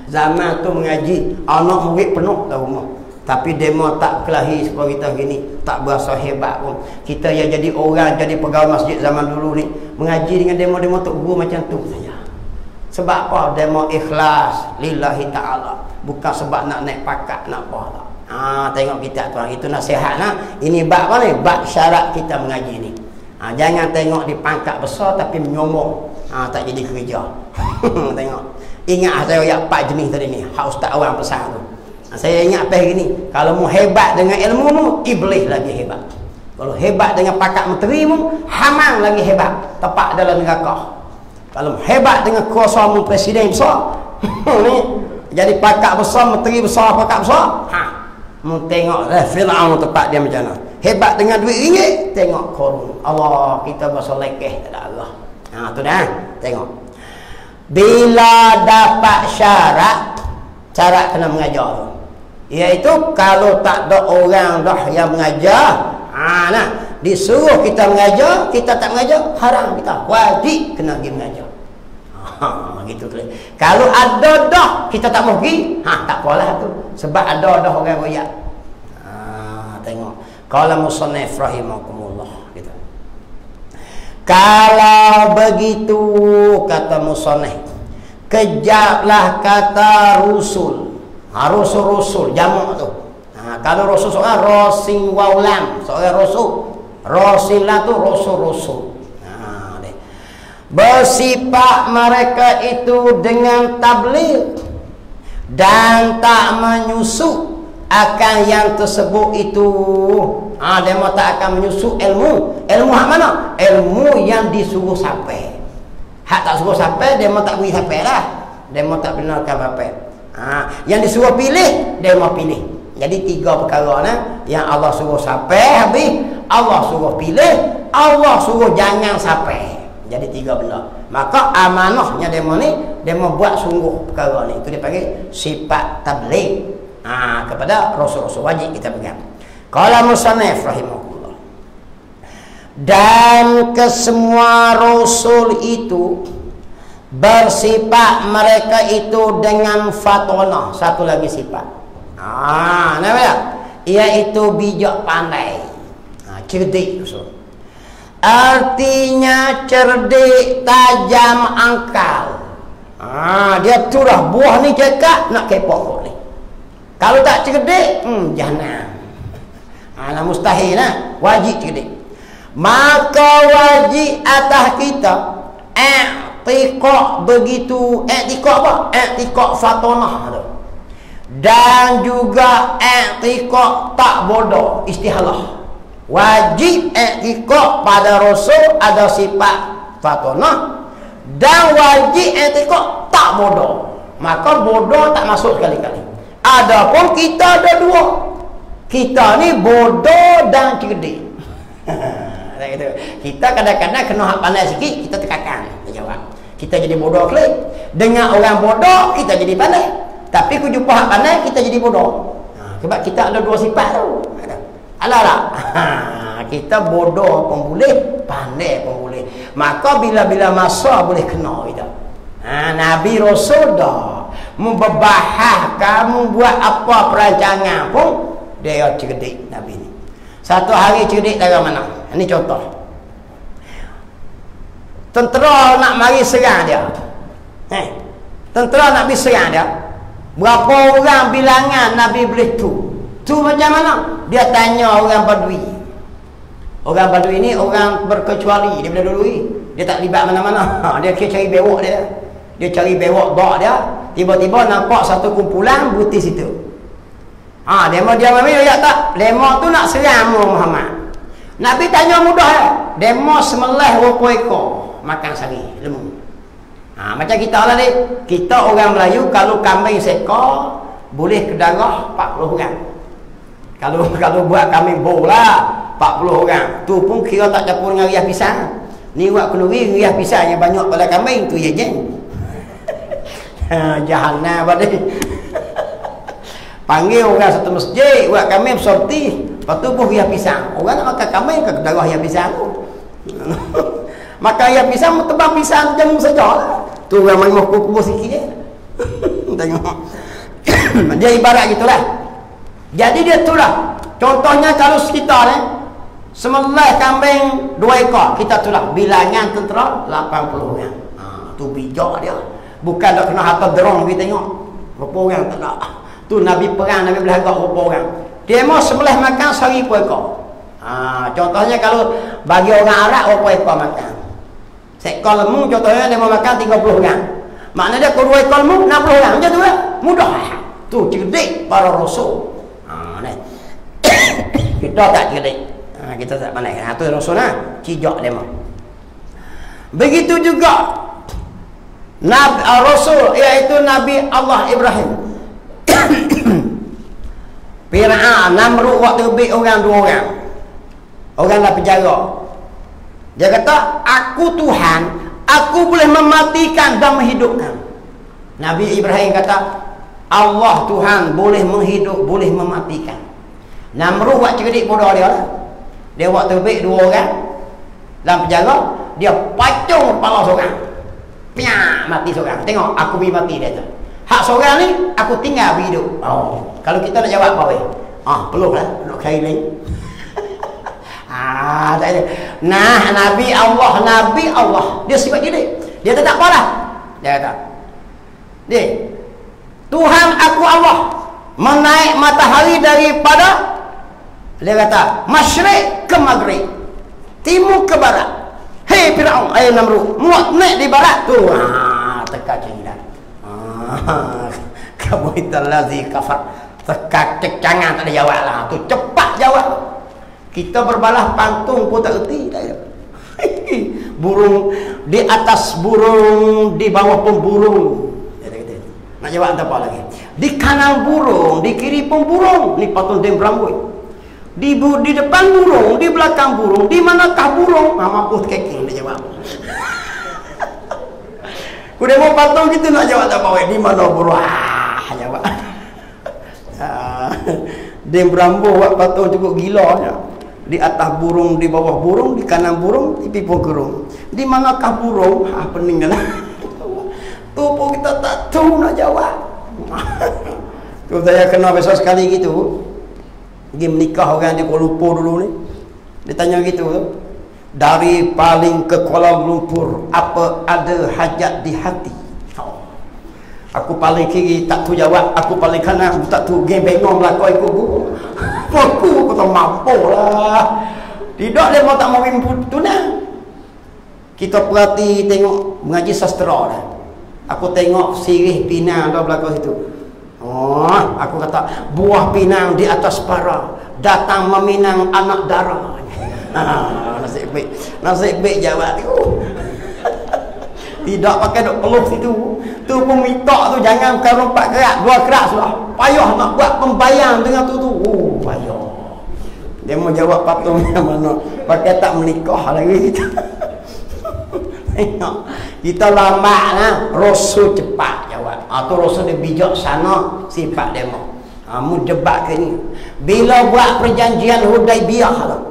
Zaman tu mengaji, anak murid penuh dalam rumah. Tapi demo tak kelahi seperti kita gini, tak berasa hebat pun. Kita yang jadi orang, jadi pegawai masjid zaman dulu ni, mengaji dengan demo-demo tok guru macam tu saja. Sebab apa? Demo ikhlas lillahi ta'ala. Bukan sebab nak naik pakat, nak apa tak. Tengok kita tuan, itu nasihat lah. Ini bab apa ni? Bab syarat kita mengaji ni. Jangan tengok di pangkat besar tapi menyombong. Tak jadi kerja. Tengok. Ingat saya ayat 4 jenis tadi ni. Hak ustaz orang pesan tu. Saya ingat apa gini, kalau mu hebat dengan ilmu mu, iblis lagi hebat. Kalau hebat dengan pakat menteri mu, Haman lagi hebat, tepat dalam neraka. Kalau hebat dengan kuasa mu presiden besar, ni jadi pakat besar, menteri besar, pakat besar, mu tengok Fir'aun tepat dia macam mana. Hebat dengan duit ringgit, tengok korun. Allah, kita bahasa lekeh tak ada Allah. Tu dah, tengok. Bila dapat syarat kena mengajar tu. Iaitu kalau tak ada orang dah yang mengajar, disuruh kita mengajar, kita tak mengajar, haram kita. Wajib kena pergi mengajar. Gitu tu. Kalau ada dah kita tak mau pergi, tak apalah tu. Sebab ada dah orang royak. Tengok. Qala musannif rahimakumullah gitu. Kalau begitu kata musannif, kejarlah kata rusul. Rusul jamak tu. Kalau rasul seorang rasin waulam, seorang rasul. Rasillah tu rasul. bersifat mereka itu dengan tabligh dan tak menyusuk akan yang tersebut itu. Dia tak akan menyusuk ilmu hak mana? Ilmu yang disuruh sampai. Hak tak suruh sampai dia tak beri sampai lah. Dia tak benarkan apa. Yang disuruh pilih dia mau pilih. Jadi 3 perkara yang Allah suruh sampai habis, Allah suruh pilih, Allah suruh jangan sampai. Jadi 3 benda. Maka amanahnya demo ni, demo buat sungguh perkara ni. Itu dia panggil sifat tabligh. Kepada Rasul-Rasul wajib kita pegang. Qala musannif rahimahullah. Dan kesemua Rasul itu bersifat mereka itu dengan fatona. Satu lagi sifat. Namanya iaitu bijak pandai. Cerdik Rasul. Artinya cerdik, tajam, angkal. Dia turah buah ni cekak nak kepok ni. Kalau tak cerdik, jangan. Mustahil lah. Wajib cerdik. Maka wajib atas kita i'tiqad begitu. I'tiqad apa? I'tiqad fatonah tu. Dan juga i'tiqad tak bodoh, istihalah. Wajib i'tiqad pada Rasul ada sifat fatonah, dan wajib i'tiqad tak bodoh. Maka bodoh tak masuk sekali-kali. Adapun kita ada 2. Kita ni bodoh dan cerdik. Kita kadang-kadang kena hak pandai sikit, kita tekakan. Dia jawab. Kita jadi bodoh klik. Dengan orang bodoh kita jadi pandai. Tapi aku jumpa hak pandai kita jadi bodoh. Sebab kita ada 2 sifat tu. Alah. Kita bodoh pun boleh, pandai pun boleh. Maka bila-bila masa boleh kena kita. Nabi Rasul dah membahas kamu buat apa perancangan pun dia cerdik Nabi ni. Satu hari cerdik dari mana? Ini contoh. Tentera nak mari serang dia. Tentera nak pergi serang dia. Berapa orang bilangan Nabi boleh tu? Tu macam mana? Dia tanya orang Badui. Orang Badui ni orang berkecuali daripada dulu ni. Dia tak libat mana-mana. Dia cari bewok dia. Dia cari bewok bak dia. Tiba-tiba nampak satu kumpulan buti situ. Demo dia ambil ya tak? Demo tu nak serang Muhammad. Nabi tanya mudah ya. Demo semelih berapa ekor makan sehari lembu. Macam kita lah ni. Kita orang Melayu kalau kambing seekor boleh ke darah 40 orang. Kalau buat kambing bola 40 orang. Tu pun kira tak campur dengan riah pisang. Ni buat kenduri riah pisang yang banyak pada kambing tu je jeng. Jahannam badai. Panggil orang satu masjid buat kambing sorti, lepas tu buh riah pisang. Orang nak makan kambing ke darah riah pisang tu. Makan riah pisang tebang pisang jamu saja. Tu orang main kubur sikit je. Tengok. Dia ibarat gitulah. Jadi dia tu lah. Contohnya kalau sekitar ni semelih kambing 2 ekor, kita tu lah bilangan tentera 80 orang. Tu bijak dia. Bukan tak kena harta derong kita tengok. Berapa orang tak ada. Tu Nabi perang, Nabi boleh agak berapa orang. Dia mau semelih makan 1000 ekor. Contohnya kalau bagi orang Arab berapa ekor makan. Seekor lembu contohnya dia mau makan 30 orang. Maknanya kalau 2 ekor lembu 60 orang. Macam tu lah. Mudah. Tu cerdik para Rasul. Kita tak cerdik. Kita tak pandai. Tu Rasul lah. Cijak dia mau. Begitu juga Nabi Rasul, iaitu Nabi Allah Ibrahim. Fir'aun, Namrud waktu terbit orang 2 orang. Orang dah penjara. Dia kata, aku Tuhan, aku boleh mematikan dan menghidupkan. Nabi Ibrahim kata, Allah Tuhan boleh menghidup, boleh mematikan. Namrud buat cerdik bodoh dia lah. Dia waktu terbit 2 orang dalam penjara, dia pacung kepala seorang. Piak, mati seorang. Tengok, aku pergi mati dia tu. Hak seorang ni, aku tinggal hidup. Kalau kita nak jawab apa weh? Peluk lah. Duduk kailing. Tak ada. Nah, Nabi Allah. Dia sifat cerdik. Dia tak apa lah. Dia kata, Tuhan aku Allah. Menaik matahari daripada, dia kata, masyrik ke maghrib. Timur ke barat. Hei Firaun, ayo Namrud, muat naik di barat tu. Teka cinta. Kamu itallazi kafar. Teka kecangan tak ada jawab lah. Tu cepat jawab. Kita berbalah pantung pun tak erti. Burung di atas burung, di bawah pun burung. Nak jawab apa lagi? Di kanan burung, di kiri pun burung. Ni patung dem rambut. Di depan burung, di belakang burung, di manakah burung? Mampus keking dia jawab. Udah mau patung gitu nak jawab apa? Di mana burung? Jawab. Dem rambut buat patung cukup gilanya. Di atas burung, di bawah burung, di kanan burung, di pipi burung. Di manakah burung? Peninggalan. Tu pun kita tak tahu nak jawab. Tu saya kena besar sekali gitu. Pergi menikah orang di Kuala Lumpur dulu ni. Dia tanya gitu. Dari paling ke Kuala Lumpur, apa ada hajat di hati? Aku paling kiri tak tahu jawab, aku paling kanan tak tahu bengong lah kau ikut guru. Aku tak mampu lah. Tidak dia mau tak mau tunang. Kita perhati tengok mengaji sastra dah. Aku tengok sirih pinang dah belakang situ. Aku kata buah pinang di atas para datang meminang anak dara. Nasib baik jawab tu. Tidak pakai duk peluh situ. Tu pun minta tu jangan kau 4 kerat, 2 kerat sudah. Payah nak buat pembayang dengan tu. Payah. Dia mau jawab patung yang mana? Pakai tak menikah lagi kita. Tengok. Kita lambat lah. Rasul cepat jawab. Tu Rasul dia bijak sana sifat dia mau. Mu debat ke ni. Bila buat perjanjian Hudaibiyah lah.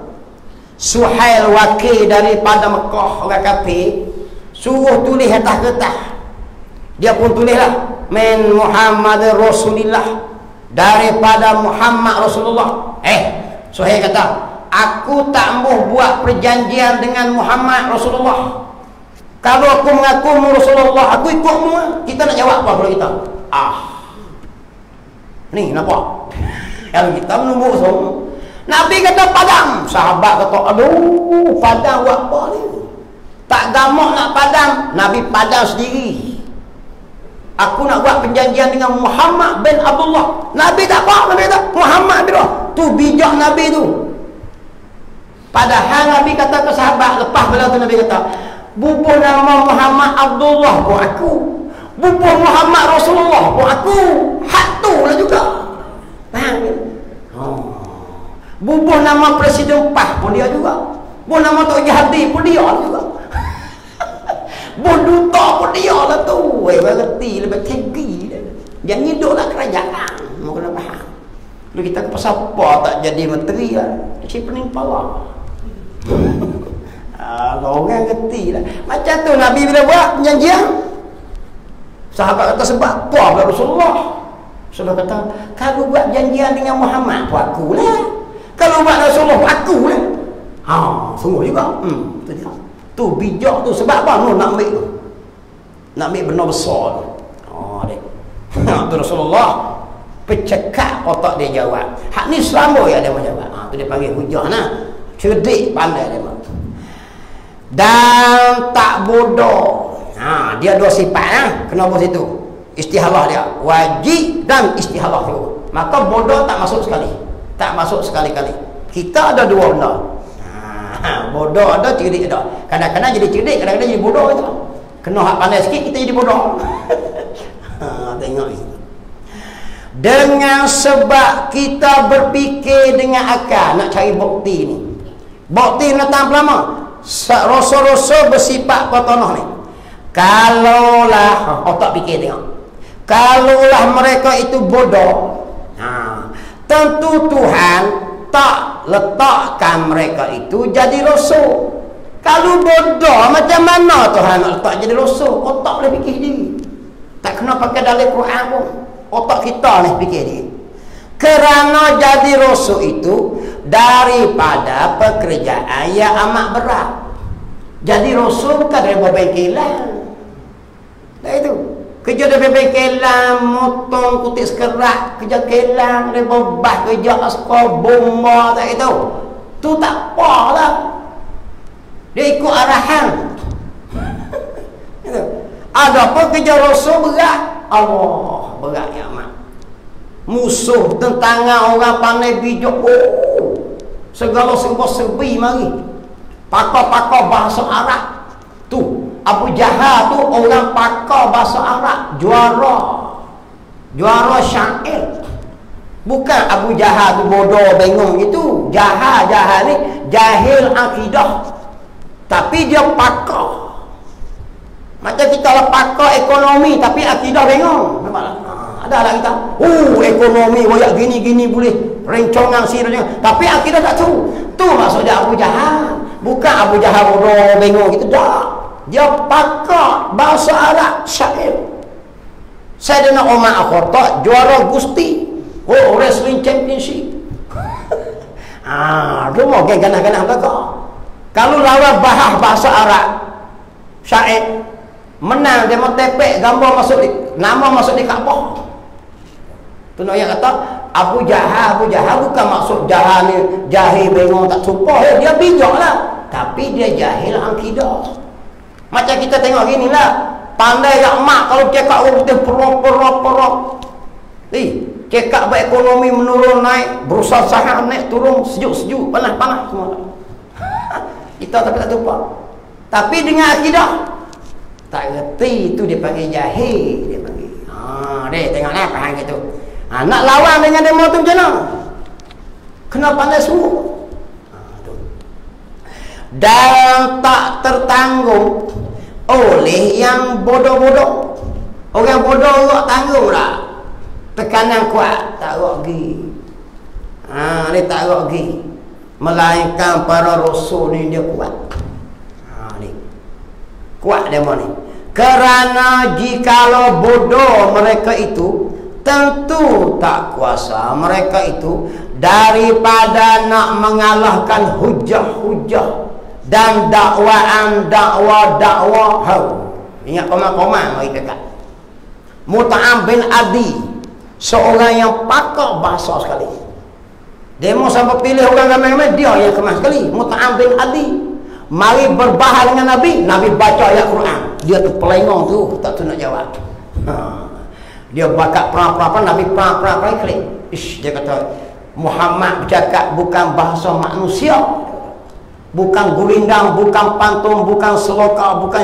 Suhail wakil daripada Mekah orang kafir suruh tulis atas kertas. Dia pun tulislah min Muhammad Rasulillah, daripada Muhammad Rasulullah. Suhail kata, aku tak mau buat perjanjian dengan Muhammad Rasulullah. Kalau aku mengaku Rasulullah, aku ikutmu. Kita nak jawab apa kalau kita? Ni nampak. Kalau kita menunggu semua. Nabi kata padam. Sahabat kata, aduh, padam buat apa ni? Tak gamak nak padam. Nabi padam sendiri. Aku nak buat perjanjian dengan Muhammad bin Abdullah. Nabi tak apa. Nabi kata, Muhammad bin Abdullah. Tu bijak Nabi tu. Padahal Nabi kata ke sahabat, lepas bela tu Nabi kata, bubuh nama Muhammad Abdullah pun aku. Bubuh Muhammad Rasulullah pun aku. Hak tu lah juga. Faham ke? Bubuh nama Presiden PAS pun dia juga. Bubuh nama Tok Jahadir pun dia juga. Bubuh duta pun dia lah tu. Berarti lebih tinggi. Jangan hiduplah kerajaan. Mau kena faham. Kalau kita ke pasal apa tak jadi menteri lah. Dia pening kepala. Orang ngerti lah. Macam tu Nabi bila buat perjanjian. Sahabat kata sebab apa pula Rasulullah? Rasulullah kata, kalau buat janjian dengan Muhammad pun aku lah. Kalau buat Rasulullah pun aku lah. Sungguh juga. Tu dia. Tu bijak tu sebab apa nak ambil tu? Nak ambil benar besar tu. Tu Rasulullah pecekak otak dia jawab. Hak ni selama ya dia mau jawab. Tu dia panggil hujah nah. Cerdik pandai dia. Dan tak bodoh. Dia dua sifat kenapa situ? Istihalah dia. Wajib dan istihalah tu. Maka bodoh tak masuk sekali. Tak masuk sekali-kali. Kita ada dua benda. Bodoh ada, cerdik ada. Kadang-kadang jadi cerdik, kadang-kadang jadi bodoh itu. Kena hak pandai sikit kita jadi bodoh. Tengok ni. Dengan sebab kita berfikir dengan akal nak cari bukti ni. Bukti datang lama. Rasul-rasul bersifat kotonoh ni. Kalaulah otak fikir tengok. Kalaulah mereka itu bodoh, tentu Tuhan tak letakkan mereka itu jadi rasul. Kalau bodoh macam mana Tuhan nak letak jadi rasul? Otak boleh fikir sendiri. Tak kena pakai dalil Quran pun. Otak kita ni fikir sendiri. Kerana jadi rasul itu daripada pekerjaan yang amat berat. Jadi rasul bukan dari bengkelan. Dah itu. Kerja dari bengkelan, motong kutip sekerat, kerja kelang, dari bebas, kerja askar, bomba, tak itu. Tu tak apa lah. Dia ikut arahan. Ada apa kerja Rasul berat? Allah, berat ya mak. Musuh tentangan orang pandai bijak. Oh, segala serba-serbi mari. Pakar-pakar bahasa Arab. Tu, Abu Jahal tu orang pakar bahasa Arab, juara syair. Bukan Abu Jahal tu bodoh bengong gitu. Jahal ni jahil akidah. Tapi dia pakar. Macam kita lah pakar ekonomi tapi akidah bengong. Nampak tak? Ada lah kita. Ekonomi royak gini-gini boleh rencongan sini. Tapi akidah tak tahu. Tu maksud dia Abu Jahal. Bukan Abu Jahal bodoh bengong gitu. Tak. Dia pakar bahasa Arab syair. Saya dengar Omar Al-Khattab juara Gusti. Wrestling championship. Tu mau ganah-ganah belakang. Kalau lawan bahasa Arab syair menang, dia mau tepek gambar masuk di nama masuk di Kaabah. Tu nak yang kata Abu Jahal bukan maksud Jahal ni jahil bengong tak sumpah dia bijak lah, tapi dia jahil akidah. Macam kita tengok gini lah, pandai yak mak kalau cakap orang kita perok. Cakap berekonomi menurun naik, berusaha saham naik turun, sejuk panas semua. Kita tak lupa. Tapi dengan akidah tak reti, tu dia panggil jahil, dia panggil. Dia tengoklah faham gitu. Nak lawan dengan demo tu macam mana? Kena pandai semua. Dan tak tertanggung oleh yang bodoh-bodoh. Orang bodoh tak tanggung lah. Tekanan kuat tak rugi. Dia tak rugi. Melainkan para rasul ni dia kuat. Kuat demo ni. Kerana jikalau bodoh mereka itu, tentu tak kuasa mereka itu daripada nak mengalahkan hujah-hujah dan dakwah. Ingat koma-koma mari dekat. Mut'am bin Adi, seorang yang pakar bahasa sekali. Demo sampai pilih orang ramai-ramai, dia yang kemas sekali. Mut'am bin Adi mari berbahas dengan Nabi baca ayat Quran, dia tu pelengong tu tak tu nak jawab. Dia bakat perang-perang, Nabi perang klik. Dia kata Muhammad bercakap bukan bahasa manusia, bukan gurindang, bukan pantun, bukan seloka, bukan